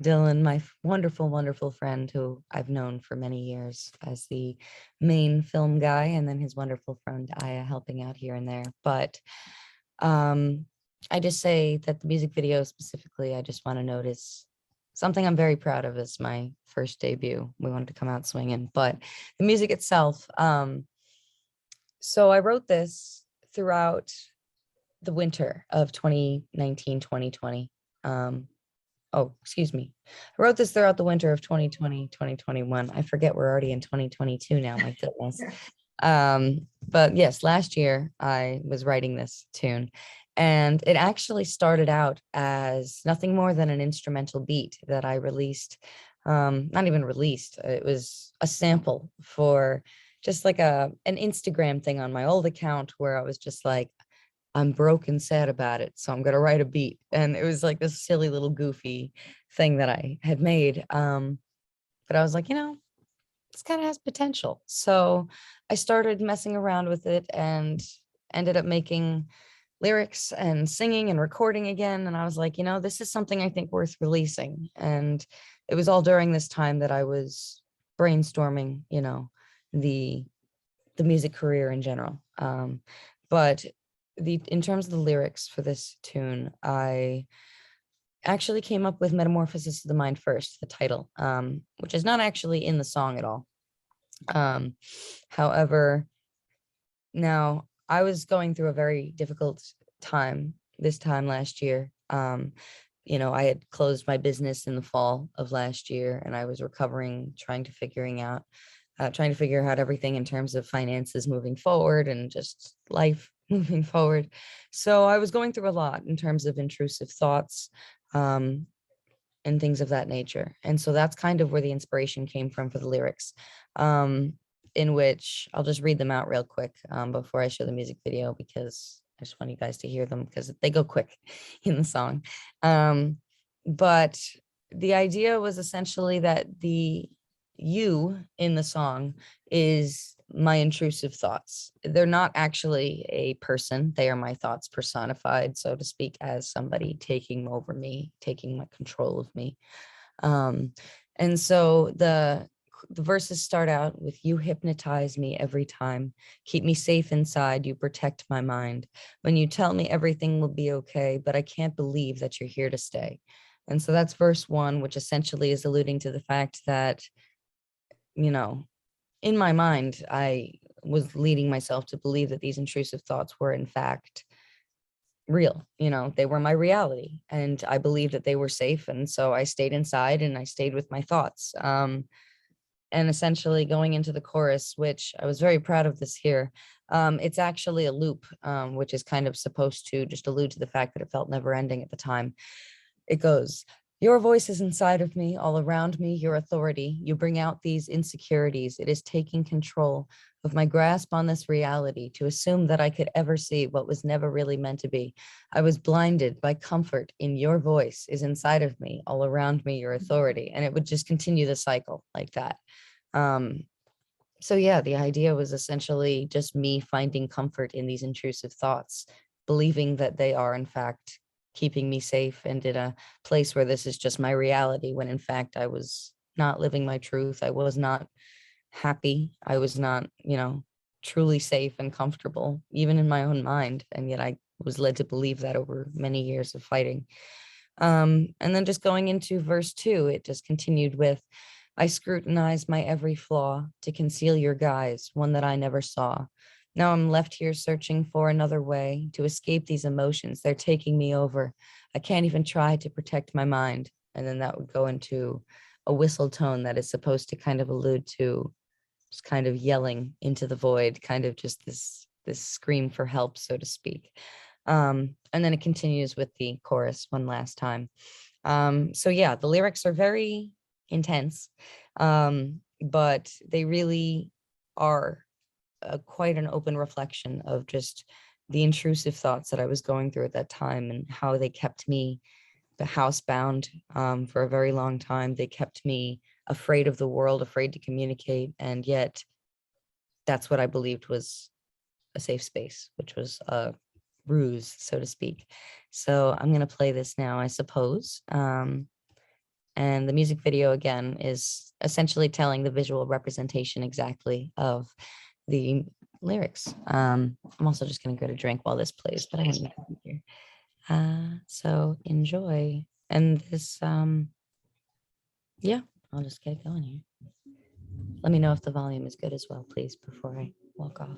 Dylan, my wonderful, wonderful friend who I've known for many years as the main film guy, and then his wonderful friend Aya helping out here and there. But I just say that the music video specifically, I just want to notice something I'm very proud of is my first debut. We wanted to come out swinging, but the music itself. So I wrote this throughout the winter of 2019, 2020. Oh, excuse me. I wrote this throughout the winter of 2020, 2021. I forget we're already in 2022 now, my goodness. But yes, last year I was writing this tune, and it actually started out as nothing more than an instrumental beat that I released. Not even released, it was a sample for just like an Instagram thing on my old account where I was just like, I'm broke and sad about it, so I'm gonna write a beat. And it was like this silly little goofy thing that I had made. But I was like, this kind of has potential. So I started messing around with it and ended up making lyrics and singing and recording again. And I was like, this is something I think worth releasing. And it was all during this time that I was brainstorming, the music career in general. But in terms of the lyrics for this tune, I actually came up with Metamorphosis of the Mind first, the title, which is not actually in the song at all. However, now I was going through a very difficult time this time last year. I had closed my business in the fall of last year, and I was recovering, trying to figure out everything in terms of finances moving forward and just life moving forward. So I was going through a lot in terms of intrusive thoughts, and things of that nature. And so that's kind of where the inspiration came from for the lyrics, in which I'll just read them out real quick before I show the music video, because I just want you guys to hear them because they go quick in the song. But the idea was essentially that the you in the song is my intrusive thoughts. They're not actually a person. They are my thoughts personified, so to speak, as somebody taking over me, taking my control of me. And so the verses start out with, you hypnotize me every time, keep me safe inside, you protect my mind. When you tell me everything will be okay, but I can't believe that you're here to stay. And so that's verse 1, which essentially is alluding to the fact that, in my mind, I was leading myself to believe that these intrusive thoughts were in fact real. They were my reality, and I believed that they were safe. And so I stayed inside and I stayed with my thoughts. And essentially going into the chorus, which I was very proud of this here. It's actually a loop, which is kind of supposed to just allude to the fact that it felt never ending at the time. It goes, your voice is inside of me, all around me, your authority. You bring out these insecurities. It is taking control of my grasp on this reality to assume that I could ever see what was never really meant to be. I was blinded by comfort in your voice is inside of me, all around me, your authority. And it would just continue the cycle like that. So yeah, the idea was essentially just me finding comfort in these intrusive thoughts, believing that they are in fact keeping me safe and in a place where this is just my reality, when in fact I was not living my truth. I was not happy. I was not, truly safe and comfortable, even in my own mind. And yet I was led to believe that over many years of fighting. And then just going into verse 2, it just continued with, I scrutinize my every flaw to conceal your guise, one that I never saw. Now I'm left here searching for another way to escape these emotions. They're taking me over. I can't even try to protect my mind. And then that would go into a whistle tone that is supposed to kind of allude to just kind of yelling into the void, kind of just this scream for help, so to speak. And then it continues with the chorus one last time. So yeah, the lyrics are very intense, but they really are quite an open reflection of just the intrusive thoughts that I was going through at that time and how they kept me housebound for a very long time. They kept me afraid of the world, afraid to communicate. And yet that's what I believed was a safe space, which was a ruse, so to speak. So I'm going to play this now, I suppose. And the music video, again, is essentially telling the visual representation exactly of the lyrics. I'm also just going to get a drink while this plays, but I don't need to be here. So enjoy. And this, yeah, I'll just get it going here. Let me know if the volume is good as well, please, before I walk off.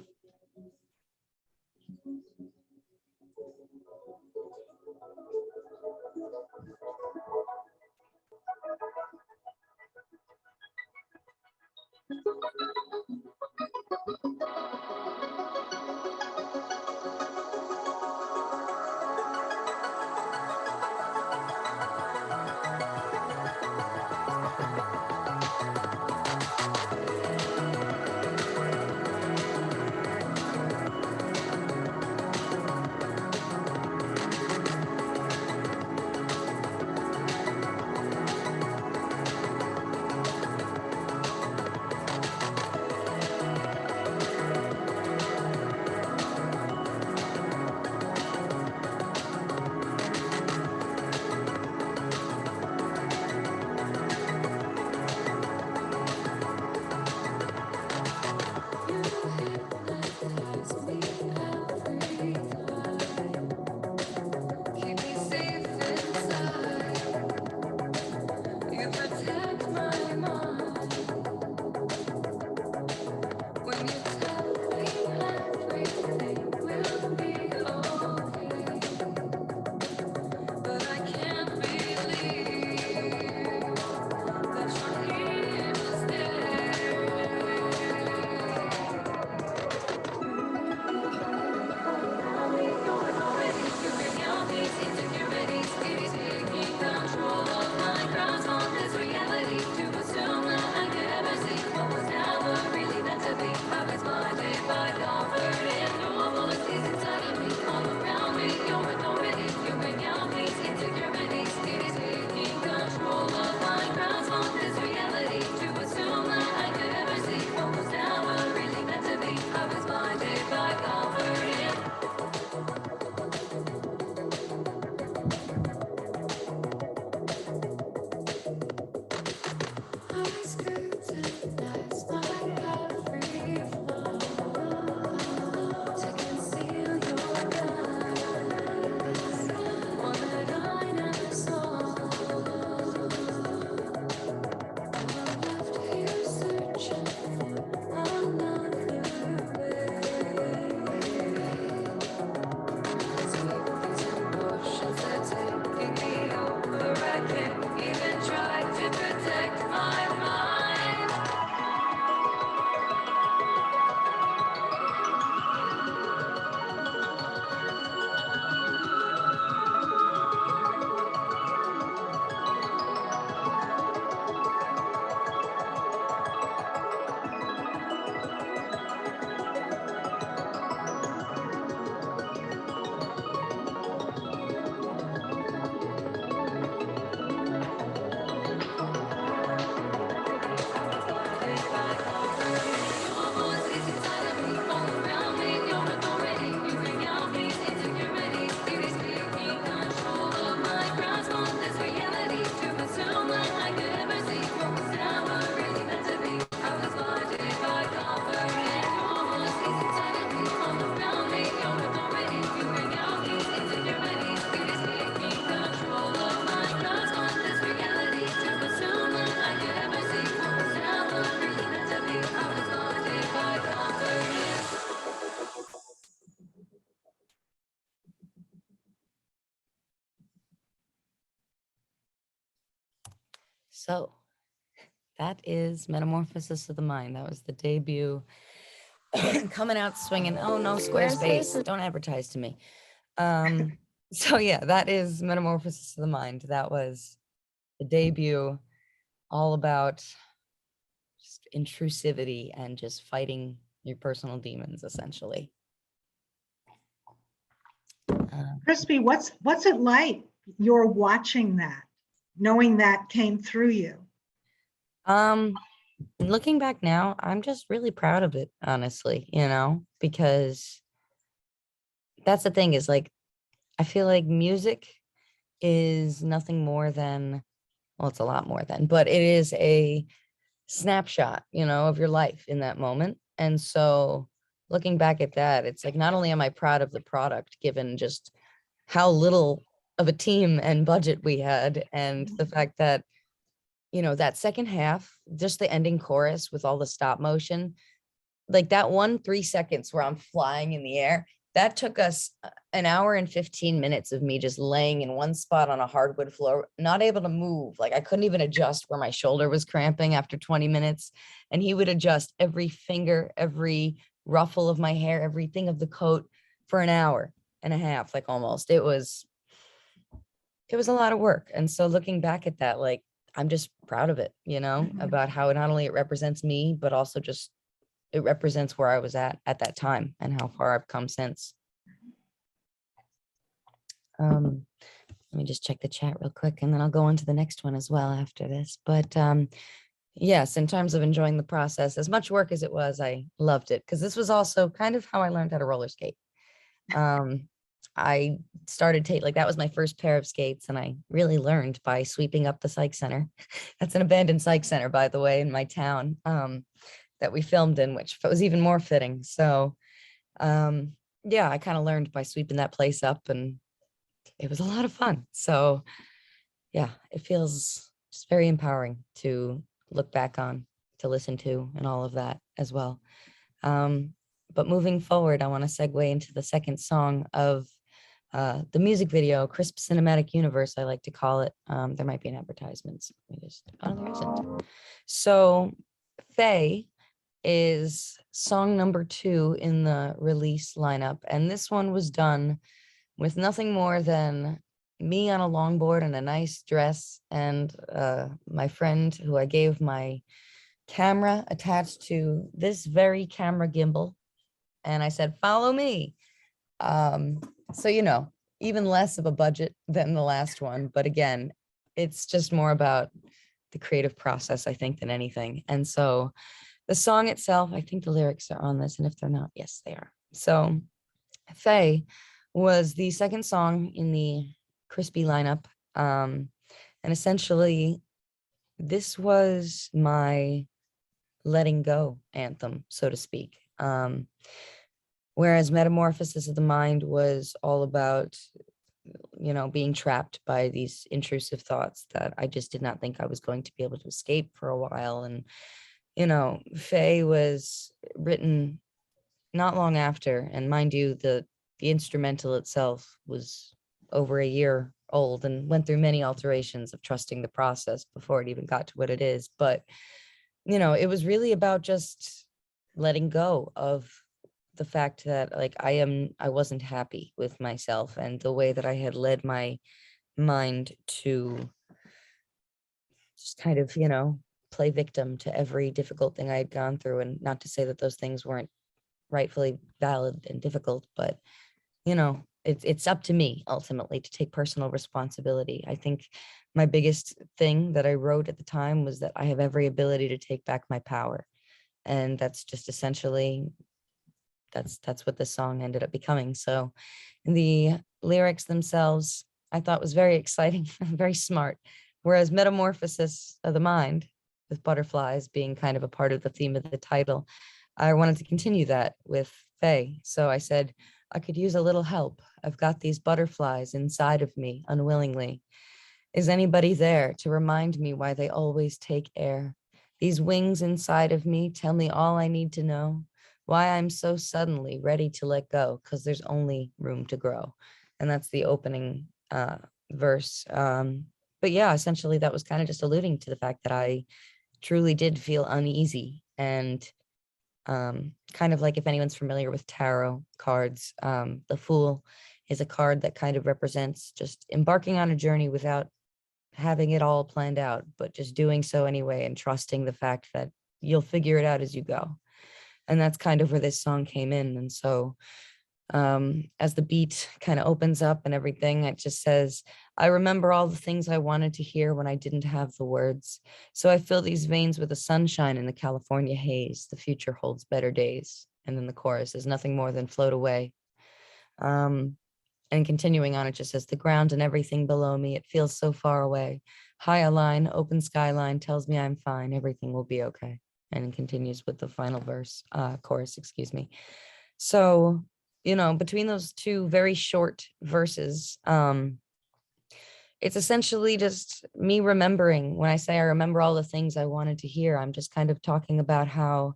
So that is Metamorphosis of the Mind. That was the debut. Coming out swinging. Oh no, Squarespace, don't advertise to me. So yeah, that is Metamorphosis of the Mind. That was the debut, all about just intrusivity and just fighting your personal demons, essentially. Crispy, what's it like you're watching that, knowing that came through you? Looking back now, I'm just really proud of it, honestly, because that's the thing is like, I feel like music is nothing more than, well, it's a lot more than, but it is a snapshot, of your life in that moment. And so looking back at that, it's like, not only am I proud of the product, given just how little of a team and budget we had, and the fact that, that second half, just the ending chorus with all the stop motion, like that 3 seconds where I'm flying in the air, that took us an hour and 15 minutes of me just laying in one spot on a hardwood floor, not able to move. Like I couldn't even adjust where my shoulder was cramping after 20 minutes. And he would adjust every finger, every ruffle of my hair, everything of the coat for an hour and a half, like almost. It was a lot of work. And so looking back at that, like, I'm just proud of it, about how not only it represents me, but also just it represents where I was at that time and how far I've come since. Let me just check the chat real quick, and then I'll go on to the next one as well after this. But yes, in terms of enjoying the process, as much work as it was, I loved it, because this was also kind of how I learned how to roller skate. I started that was my first pair of skates, and I really learned by sweeping up the psych center. That's an abandoned psych center, by the way, in my town, that we filmed in, which was even more fitting. So yeah, I kind of learned by sweeping that place up, and it was a lot of fun. So yeah, it feels just very empowering to look back on, to listen to, and all of that as well. But moving forward, I want to segue into the second song of the music video, Crisp Cinematic Universe, I like to call it. There might be an advertisement. Oh, there isn't. So Faye is song number 2 in the release lineup. And this one was done with nothing more than me on a longboard and a nice dress, and my friend who I gave my camera attached to this very camera gimbal. And I said, follow me. So, even less of a budget than the last one. But again, it's just more about the creative process, I think, than anything. And so the song itself, I think the lyrics are on this. And if they're not, yes, they are. So Faye was the second song in the Crispy lineup. And essentially, this was my letting go anthem, so to speak. Whereas Metamorphosis of the Mind was all about, being trapped by these intrusive thoughts that I just did not think I was going to be able to escape for a while. And, Faye was written not long after. And mind you, the instrumental itself was over a year old and went through many alterations of trusting the process before it even got to what it is. But, it was really about just letting go of the fact that I wasn't happy with myself and the way that I had led my mind to just kind of, play victim to every difficult thing I had gone through. And not to say that those things weren't rightfully valid and difficult, but, it's up to me ultimately to take personal responsibility. I think my biggest thing that I wrote at the time was that I have every ability to take back my power. And that's just essentially that's what this song ended up becoming. So the lyrics themselves, I thought was very exciting, very smart. Whereas Metamorphosis of the Mind, with butterflies being kind of a part of the theme of the title, I wanted to continue that with Faye. So I said, I could use a little help. I've got these butterflies inside of me unwillingly. Is anybody there to remind me why they always take air? These wings inside of me tell me all I need to know. Why I'm so suddenly ready to let go, because there's only room to grow. And that's the opening verse. But yeah, essentially that was kind of just alluding to the fact that I truly did feel uneasy. And kind of like, if anyone's familiar with tarot cards, the Fool is a card that kind of represents just embarking on a journey without having it all planned out, but just doing so anyway and trusting the fact that you'll figure it out as you go. And that's kind of where this song came in. And so as the beat kind of opens up and everything, it just says, I remember all the things I wanted to hear when I didn't have the words. So I fill these veins with the sunshine in the California haze. The future holds better days. And then the chorus is nothing more than float away. And continuing on, it just says, the ground and everything below me, it feels so far away. High a line, open skyline tells me I'm fine. Everything will be okay. And it continues with the final chorus, excuse me. So, between those two very short verses, it's essentially just me remembering. When I say I remember all the things I wanted to hear, I'm just kind of talking about how,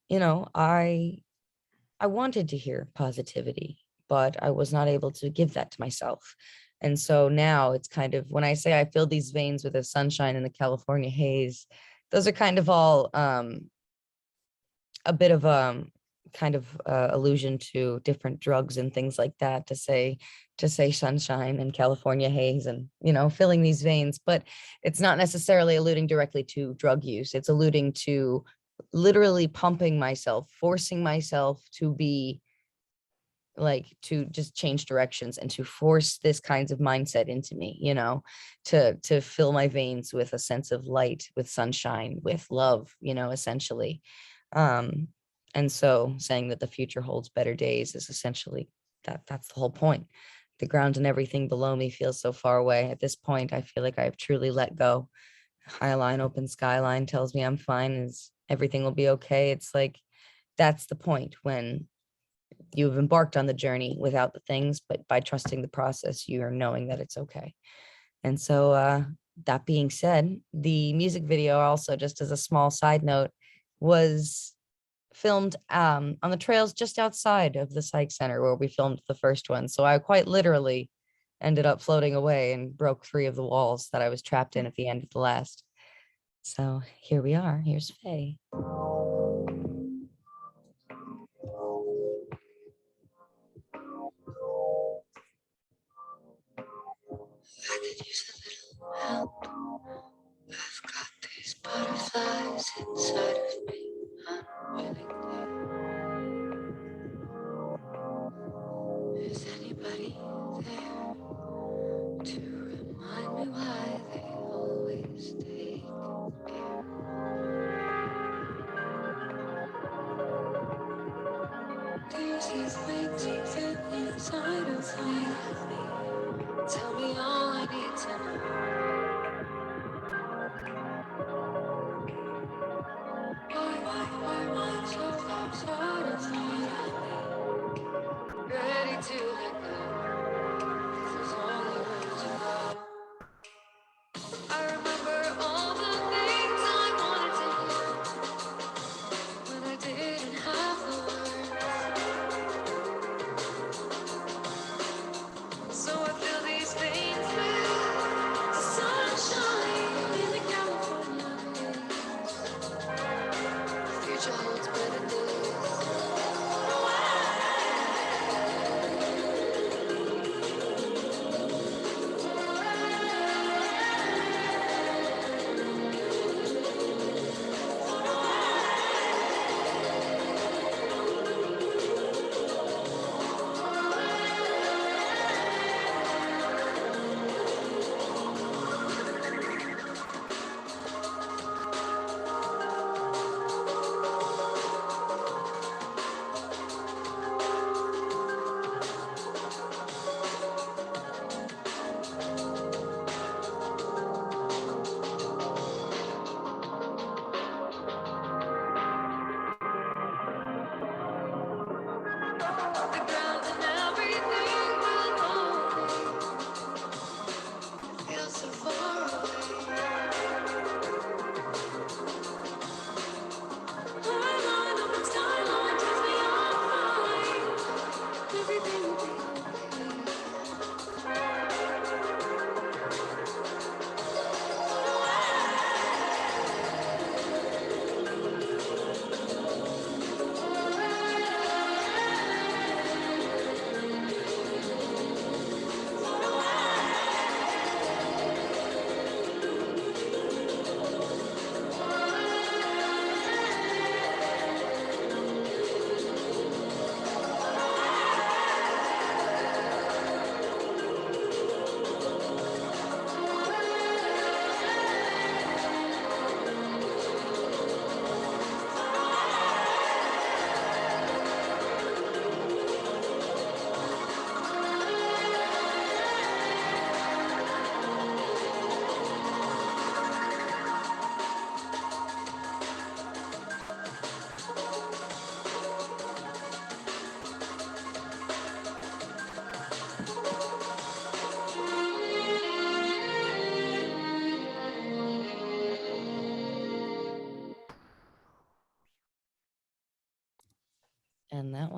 I wanted to hear positivity, but I was not able to give that to myself. And so now it's kind of, when I say I fill these veins with the sunshine and the California haze, those are kind of all a bit of kind of allusion to different drugs and things like that, to say sunshine and California haze and filling these veins, but it's not necessarily alluding directly to drug use. It's alluding to literally pumping myself, forcing myself to be to just change directions and to force this kinds of mindset into me, to fill my veins with a sense of light, with sunshine, with love, essentially. And so saying that the future holds better days is essentially that's the whole point. The ground and everything below me feels so far away. At this point, I feel like I've truly let go. High line, open skyline tells me I'm fine, is everything will be okay. It's like, that's the point, when you've embarked on the journey without the things, but by trusting the process, you are knowing that it's okay. And so that being said, the music video, also just as a small side note, was filmed on the trails just outside of the psych center where we filmed the first one. So I quite literally ended up floating away and broke 3 of the walls that I was trapped in at the end of the last. So here we are. Here's Faye. I could use a little help. I've got these butterflies inside of me, unwillingly. Is anybody there to remind me why they always take care? There's these things within inside of me. Tell me all I need to know. Why am I so outside of me? Ready to let go. This is only way to go. I remember all the things I wanted to hear when I didn't have the words. So I fill these veins with sunshine in the California haze. The future holds better days.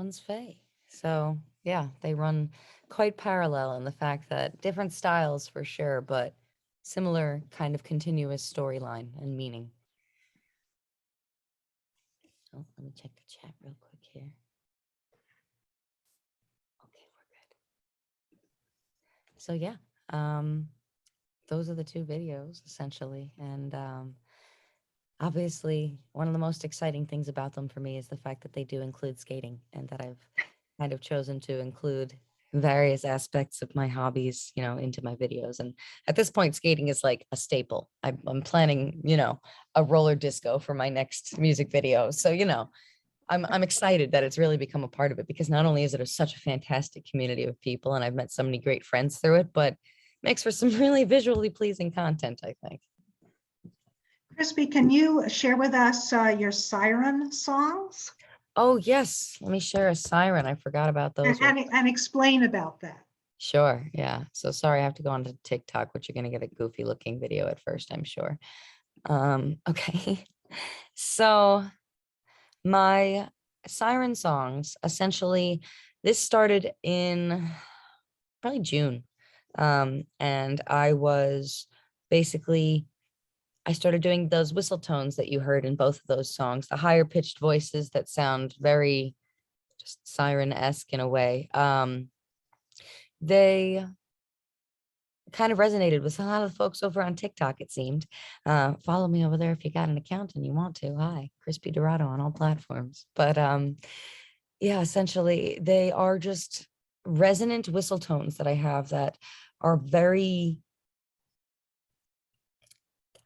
one's Faye. So yeah, they run quite parallel in the fact that different styles for sure, but similar kind of continuous storyline and meaning. Oh, let me check the chat real quick here. Okay, we're good. So yeah, those are the two videos essentially. And obviously, one of the most exciting things about them for me is the fact that they do include skating, and that I've kind of chosen to include various aspects of my hobbies, into my videos. And at this point, skating is like a staple. I'm planning, a roller disco for my next music video. So, I'm excited that it's really become a part of it, because not only is it such a fantastic community of people, and I've met so many great friends through it, but makes for some really visually pleasing content, I think. Krispy, can you share with us your siren songs? Oh, yes. Let me share a siren. I forgot about those. And explain about that. Sure. Yeah. So sorry, I have to go onto TikTok, which you're going to get a goofy looking video at first, I'm sure. Okay. So my siren songs, essentially, this started in probably June. And I was basically, I started doing those whistle tones that you heard in both of those songs, the higher pitched voices that sound very just siren-esque in a way. They kind of resonated with a lot of the folks over on TikTok, it seemed. Follow me over there if you got an account and you want to. Hi, Krispy DeRato on all platforms. But yeah, essentially, they are just resonant whistle tones that I have that are very,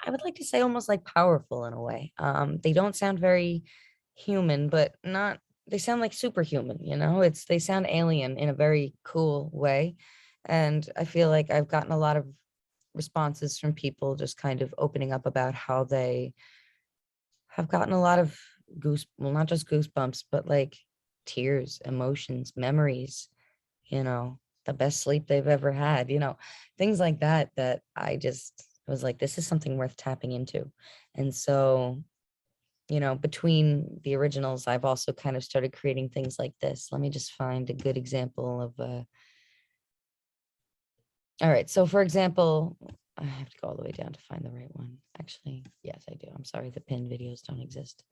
I would like to say, almost like powerful in a way. They don't sound very human, but not, they sound like superhuman, they sound alien in a very cool way. And I feel like I've gotten a lot of responses from people just kind of opening up about how they have gotten a lot of well, not just goosebumps, but like tears, emotions, memories, the best sleep they've ever had, things like that, that I just was like, this is something worth tapping into. And so, between the originals, I've also kind of started creating things like this. Let me just find a good example of all right. So for example, I have to go all the way down to find the right one. Actually, yes, I do. I'm sorry, the pinned videos don't exist.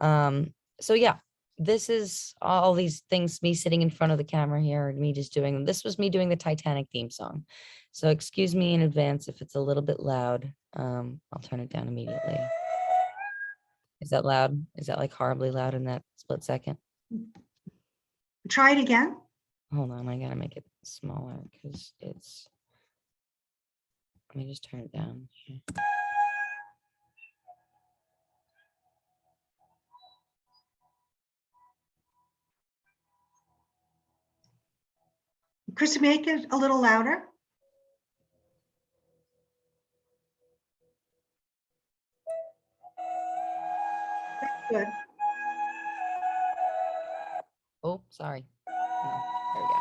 So yeah, this is all these things, me sitting in front of the camera here, and me just doing them. This was me doing the Titanic theme song. So excuse me in advance if it's a little bit loud. I'll turn it down immediately. Is that loud? Is that like horribly loud in that split second? Try it again. Hold on, I gotta make it smaller because it's, let me just turn it down here. Chris, make it a little louder. Good. Oh, sorry. No, there we go.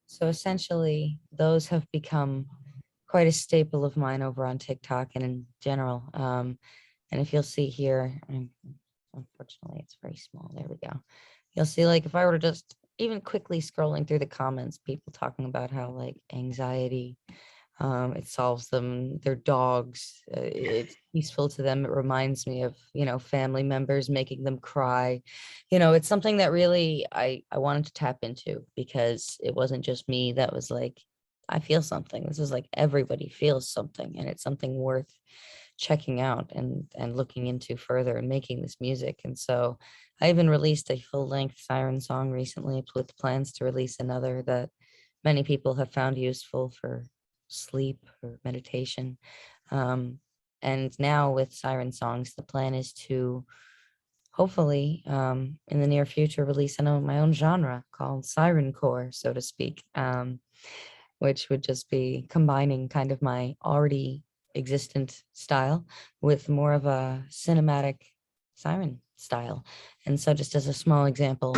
So essentially, those have become quite a staple of mine over on TikTok and in general. And if you'll see here, unfortunately, it's very small. There we go. You'll see, like, if I were to just even quickly scrolling through the comments, people talking about how like anxiety It solves them, their dogs. It's peaceful to them. It reminds me of, family members, making them cry. It's something that really I wanted to tap into, because it wasn't just me that was like, I feel something. This is like everybody feels something, and it's something worth checking out and looking into further and making this music. And so I even released a full-length siren song recently, with plans to release another that many people have found useful for sleep or meditation. And now with siren songs, the plan is to hopefully, in the near future, release my own genre called siren core, so to speak, which would just be combining kind of my already existent style with more of a cinematic siren style. And so, just as a small example,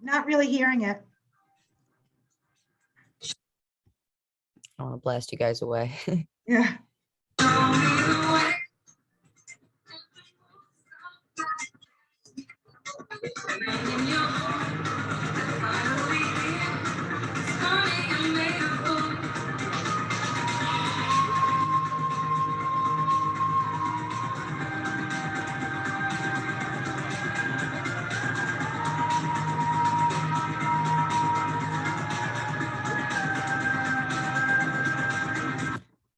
Not really hearing it. I want to blast you guys away. Yeah.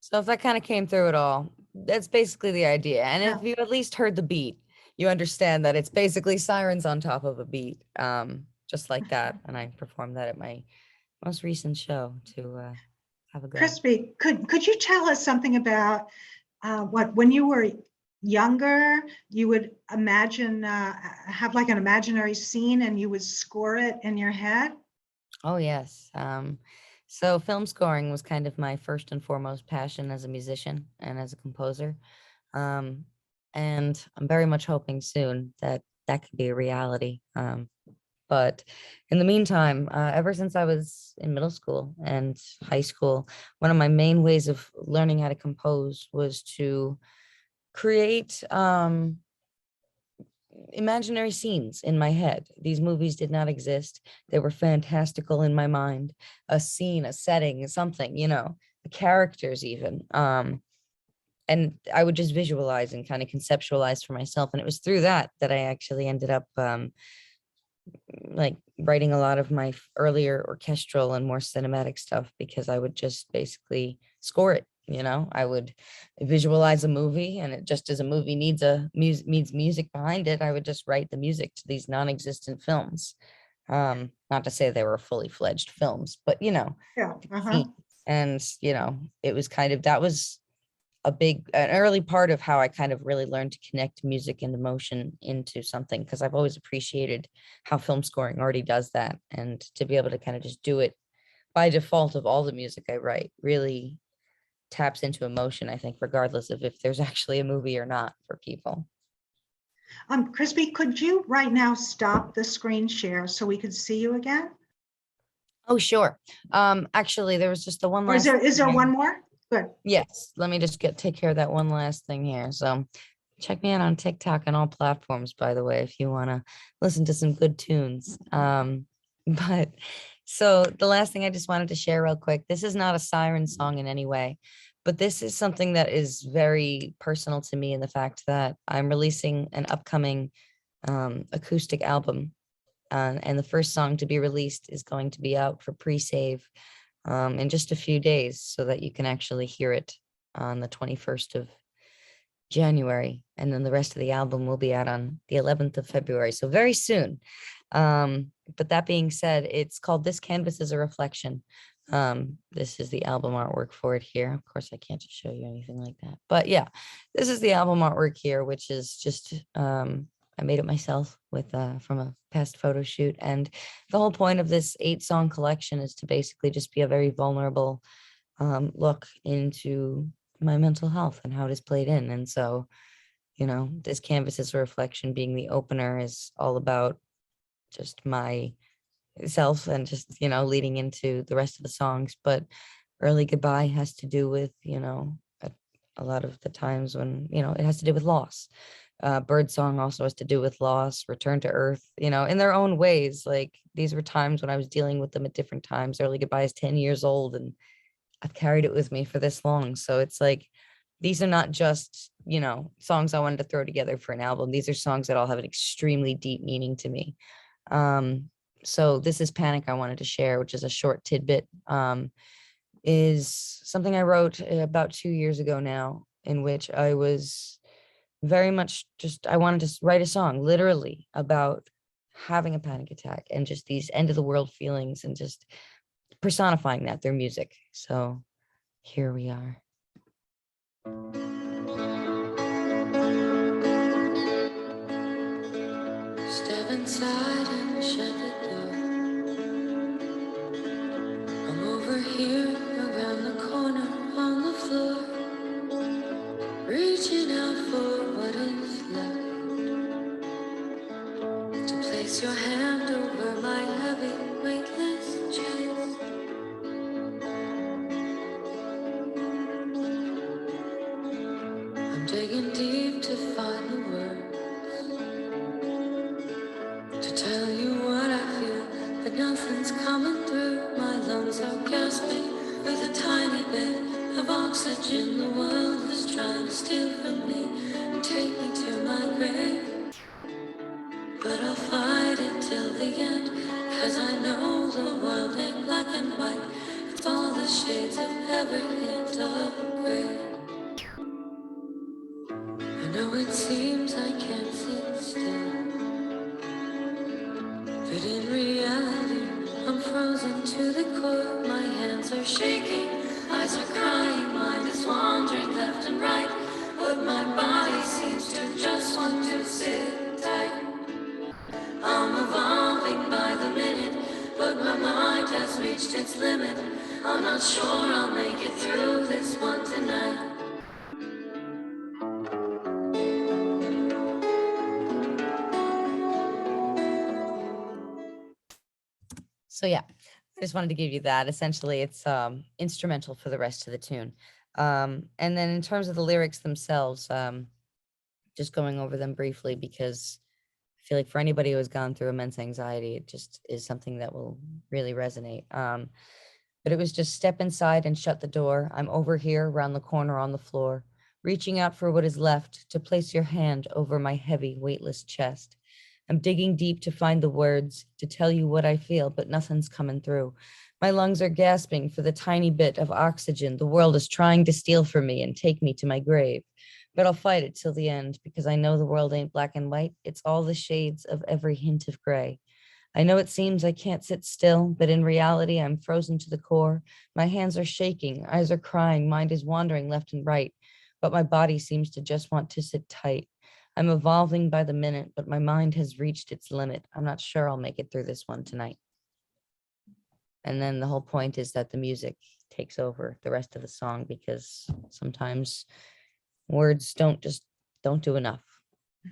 So if that kind of came through at all, that's basically the idea. And Yeah. if you at least heard the beat, you understand that it's basically sirens on top of a beat, just like that. And I performed that at my most recent show to have a go. Krispy, could you tell us something about when you were younger, you would imagine, have like an imaginary scene and you would score it in your head? Oh, yes. So film scoring was kind of my first and foremost passion as a musician and as a composer. And I'm very much hoping soon that that could be a reality. But in the meantime, ever since I was in middle school and high school, one of my main ways of learning how to compose was to create imaginary scenes in my head. These movies did not exist. They were fantastical in my mind. A scene, a setting, something, the characters even. And I would just visualize and kind of conceptualize for myself. And it was through that I actually ended up like writing a lot of my earlier orchestral and more cinematic stuff, because I would just basically score it. I would visualize a movie, and it just, as a movie needs music behind it, I would just write the music to these non-existent films. Not to say they were fully fledged films, but Yeah. and it was kind of, that was an early part of how I kind of really learned to connect music and emotion into something, because I've always appreciated how film scoring already does that. And to be able to kind of just do it by default of all the music I write really taps into emotion, I think, regardless of if there's actually a movie or not for people. Krispy, could you right now stop the screen share so we could see you again? Oh, sure. Actually, there was just the one Or last. is there one more? Good. Yes, let me just take care of that one last thing here. So check me out on TikTok and all platforms, by the way, if you want to listen to some good tunes. But so the last thing I just wanted to share real quick, this is not a siren song in any way, but this is something that is very personal to me, in the fact that I'm releasing an upcoming acoustic album. And the first song to be released is going to be out for pre-save in just a few days, so that you can actually hear it on the 21st of January. And then the rest of the album will be out on the 11th of February. So very soon. But that being said, it's called This Canvas is a Reflection. This is the album artwork for it here. Of course, I can't just show you anything like that. But yeah, this is the album artwork here, which is just I made it myself with from a past photo shoot. And the whole point of this 8-song collection is to basically just be a very vulnerable look into my mental health and how it is played in. And so, This Canvas is a Reflection, being the opener, is all about just myself and just, leading into the rest of the songs. But Early Goodbye has to do with, a lot of the times when, it has to do with loss. Birdsong also has to do with loss, return to earth, in their own ways. Like, these were times when I was dealing with them at different times. Early Goodbye is 10 years old, and I've carried it with me for this long. So it's like, these are not just, songs I wanted to throw together for an album. These are songs that all have an extremely deep meaning to me. So this is Panic I wanted to share, which is a short tidbit, is something I wrote about 2 years ago now, in which I was very much I wanted to write a song literally about having a panic attack and just these end of the world feelings and just personifying that through music. So here we are. Step inside and shut the door. I'm over here around the corner on the floor, reaching out for what is left, to place your hand over my heavy, weightless chest. I'm digging deep to find the words to tell you what I feel, but nothing's coming through. My lungs are gasping with a tiny bit of oxygen. The world is trying to steal from me and take me to my grave. But I'll fight it till the end, 'cause I know the world ain't black and white. It's all the shades of every hint of gray. I know it seems I can't sit still, but in reality, I'm frozen to the core. My hands are shaking, eyes are crying, mind is wandering left and right, but my body seems to just want to sit tight. I'm evolving by the minute, but my mind has reached its limit. I'm not sure I'll make it through this one tonight. So yeah, I just wanted to give you that. Essentially, it's instrumental for the rest of the tune. And then in terms of the lyrics themselves, just going over them briefly, because I feel like for anybody who has gone through immense anxiety, it just is something that will really resonate. But it was just step inside and shut the door. I'm over here around the corner on the floor, reaching out for what is left, to place your hand over my heavy, weightless chest. I'm digging deep to find the words to tell you what I feel, but nothing's coming through. My lungs are gasping for the tiny bit of oxygen the world is trying to steal from me and take me to my grave. But I'll fight it till the end, because I know the world ain't black and white. It's all the shades of every hint of gray. I know it seems I can't sit still, but in reality, I'm frozen to the core. My hands are shaking, eyes are crying, mind is wandering left and right, but my body seems to just want to sit tight. I'm evolving by the minute, but my mind has reached its limit. I'm not sure I'll make it through this one tonight. And then the whole point is that the music takes over the rest of the song, because sometimes words don't do enough.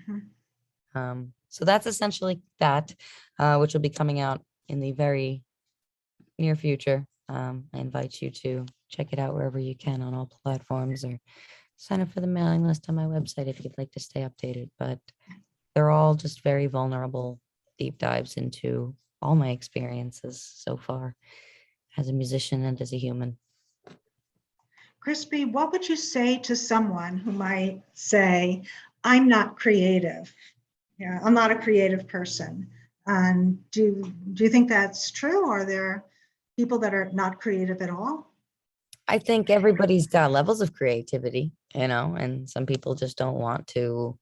Mm-hmm. So that's essentially that, which will be coming out in the very near future. I invite you to check it out wherever you can on all platforms, or sign up for the mailing list on my website if you'd like to stay updated. But they're all just very vulnerable deep dives into all my experiences so far as a musician and as a human. Krispy, what would you say to someone who might say, I'm not creative? Yeah, I'm not a creative person. And do you think that's true? Are there people that are not creative at all? I think everybody's got levels of creativity, and some people just don't want to,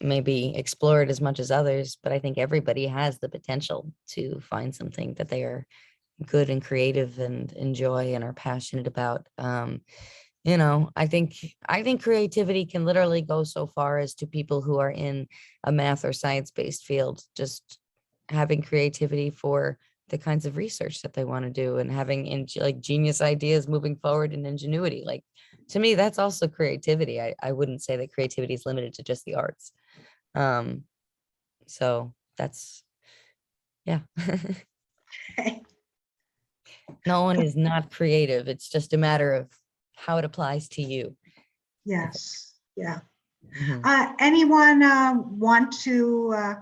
maybe explore it as much as others. But I think everybody has the potential to find something that they are good and creative and enjoy and are passionate about. I think creativity can literally go so far as to people who are in a math or science-based field, just having creativity for the kinds of research that they want to do, and having genius ideas moving forward, and ingenuity. Like, to me, that's also creativity. I wouldn't say that creativity is limited to just the arts. So that's, yeah. No one is not creative. It's just a matter of how it applies to you. Yes. Yeah. Mhm. Anyone want to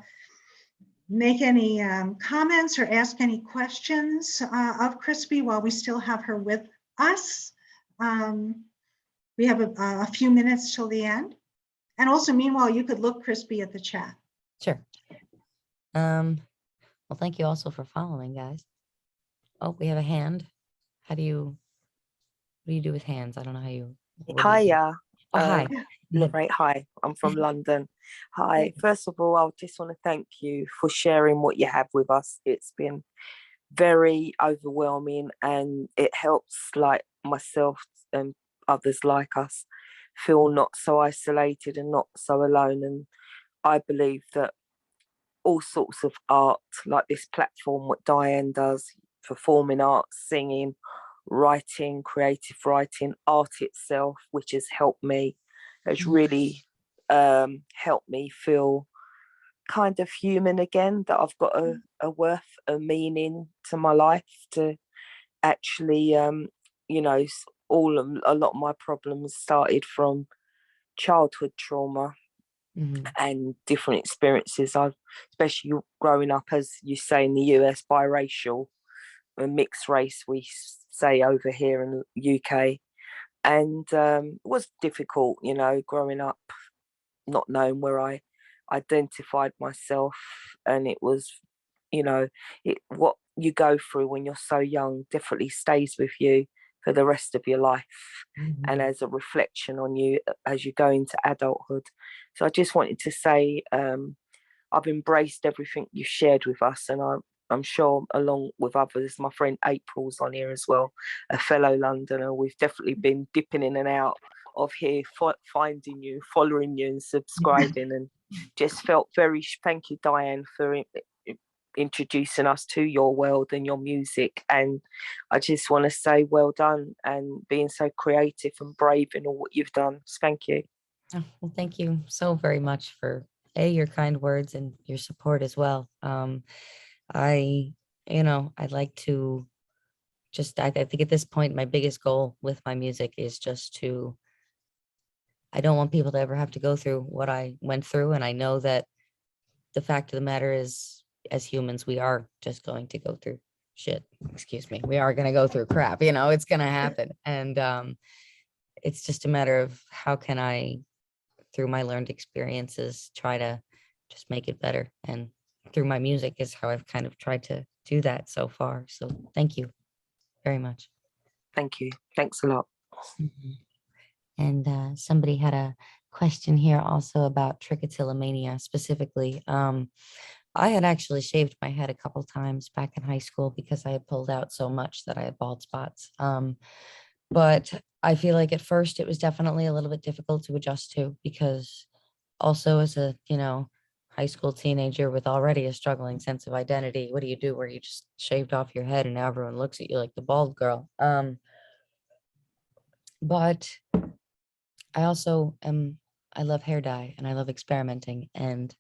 make any comments or ask any questions of Crispy while we still have her with us? We have a few minutes till the end. And also, meanwhile, you could look Crispy at the chat. Sure. Well, thank you also for following, guys. Oh, we have a hand. What do you do with hands? I don't know how you. What do you do? Hiya. Oh, hi. Right, hi. I'm from London. Hi. First of all, I just want to thank you for sharing what you have with us. It's been very overwhelming, and it helps like myself and others like us feel not so isolated and not so alone. And I believe that all sorts of art, like this platform, what Diane does, performing arts, singing, writing, creative writing, art itself, which has helped me, has really helped me feel kind of human again, that I've got a worth, a meaning to my life, to actually, a lot of my problems started from childhood trauma and different experiences. I've, especially growing up, as you say, in the US, biracial, a mixed race, we say over here in the UK. And it was difficult, growing up, not knowing where I identified myself. And it was, what you go through when you're so young definitely stays with you for the rest of your life, and as a reflection on you as you go into adulthood. So I just wanted to say, I've embraced everything you shared with us, and I'm sure, along with others, my friend April's on here as well, a fellow Londoner. We've definitely been dipping in and out of here, finding you, following you, and subscribing, and just felt very. Thank you, Diane, for introducing us to your world and your music. And I just want to say, well done, and being so creative and brave in all what you've done. Thank you. Oh, well, thank you so very much for your kind words and your support as well. I'd like to just, I think at this point, my biggest goal with my music is just to, I don't want people to ever have to go through what I went through. And I know that the fact of the matter is, as humans, we are just going to go through shit. Excuse me. We are going to go through crap, it's going to happen. And it's just a matter of how can I, through my learned experiences, try to just make it better. And through my music is how I've kind of tried to do that so far. So thank you very much. Thank you. Thanks a lot. And somebody had a question here also about trichotillomania specifically. I had actually shaved my head a couple times back in high school because I had pulled out so much that I had bald spots. But I feel like at first it was definitely a little bit difficult to adjust to, because also as a, high school teenager with already a struggling sense of identity, what do you do where you just shaved off your head and now everyone looks at you like the bald girl? But I also I love hair dye and I love experimenting, and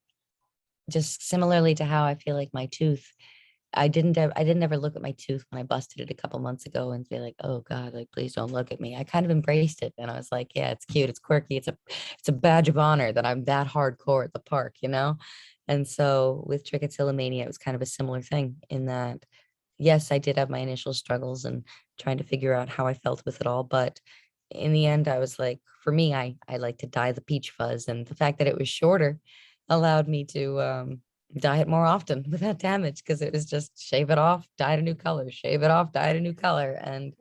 just similarly to how I feel like my tooth, I didn't ever look at my tooth when I busted it a couple months ago and say like, oh God, like, please don't look at me. I kind of embraced it. And I was like, yeah, it's cute. It's quirky. It's a badge of honor that I'm that hardcore at the park, And so with trichotillomania, it was kind of a similar thing in that, yes, I did have my initial struggles and trying to figure out how I felt with it all. But in the end, I was like, for me, I like to dye the peach fuzz. And the fact that it was shorter allowed me to dye it more often without damage, because it was just shave it off, dye it a new color, shave it off, dye it a new color. And,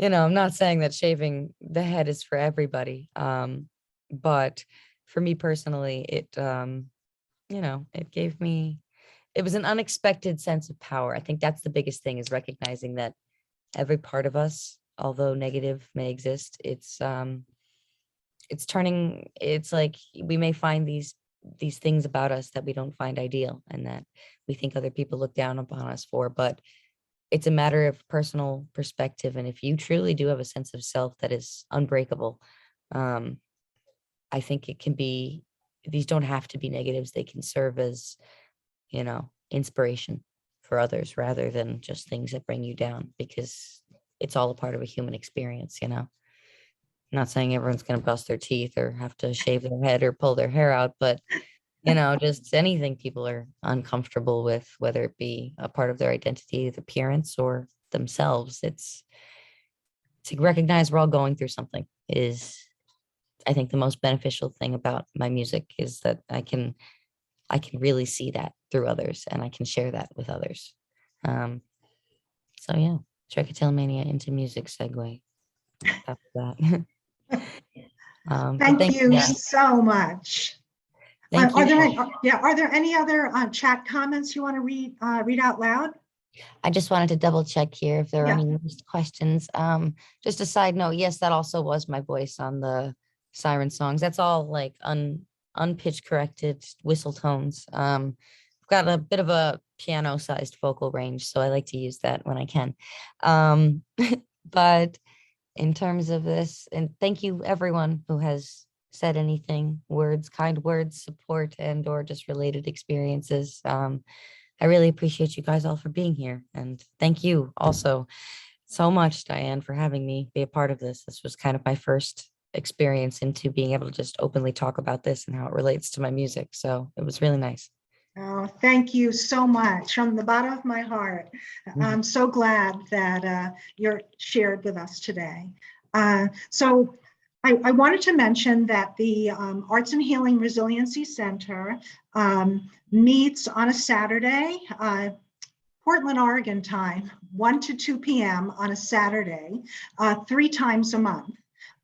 I'm not saying that shaving the head is for everybody. But for me personally, it, it gave me, it was an unexpected sense of power. I think that's the biggest thing, is recognizing that every part of us, although negative may exist, it's like we may find these things about us that we don't find ideal and that we think other people look down upon us for, but it's a matter of personal perspective. And if you truly do have a sense of self that is unbreakable, I think it can be, these don't have to be negatives. They can serve as, inspiration for others rather than just things that bring you down, because it's all a part of a human experience. not saying everyone's going to bust their teeth or have to shave their head or pull their hair out, but just anything people are uncomfortable with, whether it be a part of their identity, the appearance, or themselves. It's to recognize we're all going through something is, I think, the most beneficial thing about my music is that I can really see that through others, and I can share that with others. So yeah, Trichotillomania into music segue after that. Thank you yeah, so much. thank Are you. there any other chat comments you want to read out loud? I just wanted to double check here if there are Yeah. any missed questions. Just a side note, yes, that also was my voice on the siren songs. That's all like unpitch corrected whistle tones. I've got a bit of a piano-sized vocal range, so I like to use that when I can. But in terms of this, and thank you everyone who has said anything, words, kind words, support, and or just related experiences. I really appreciate you guys all for being here. And thank you also so much, Diane, for having me be a part of this. This was kind of my first experience into being able to just openly talk about this and how it relates to my music. So it was really nice. Oh, thank you so much from the bottom of my heart. I'm so glad that you're shared with us today. So I wanted to mention that the Arts and Healing Resiliency Center meets on a Saturday, Portland, Oregon time, 1 to 2 p.m. on a Saturday, 3 times a month.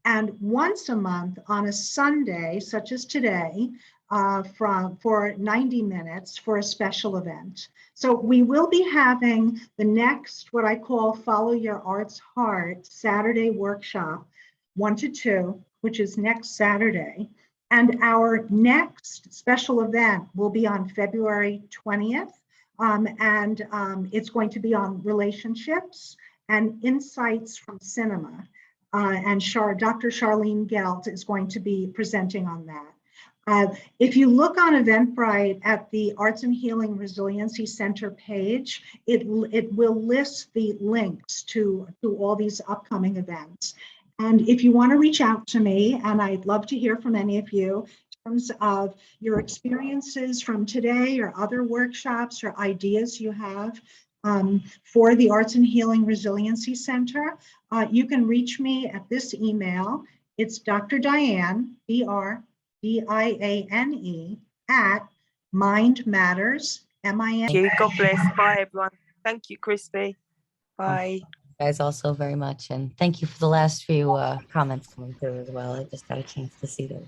And once a month on a Sunday, such as today, for 90 minutes for a special event. So we will be having the next, what I call Follow Your Art's Heart Saturday workshop, 1 to 2, which is next Saturday. And our next special event will be on February 20th. It's going to be on relationships and insights from cinema. And Dr. Charlene Gelt is going to be presenting on that. If you look on Eventbrite at the Arts and Healing Resiliency Center page, it will list the links to all these upcoming events. And if you want to reach out to me, and I'd love to hear from any of you in terms of your experiences from today or other workshops or ideas you have for the Arts and Healing Resiliency Center, you can reach me at this email. It's drdiane, DRDIANE, at Mind Matters, Thank you. God bless. Bye, everyone. Thank you, Krispy. Bye. Guys also very much. And thank you for the last few comments coming through as well. I just got a chance to see those.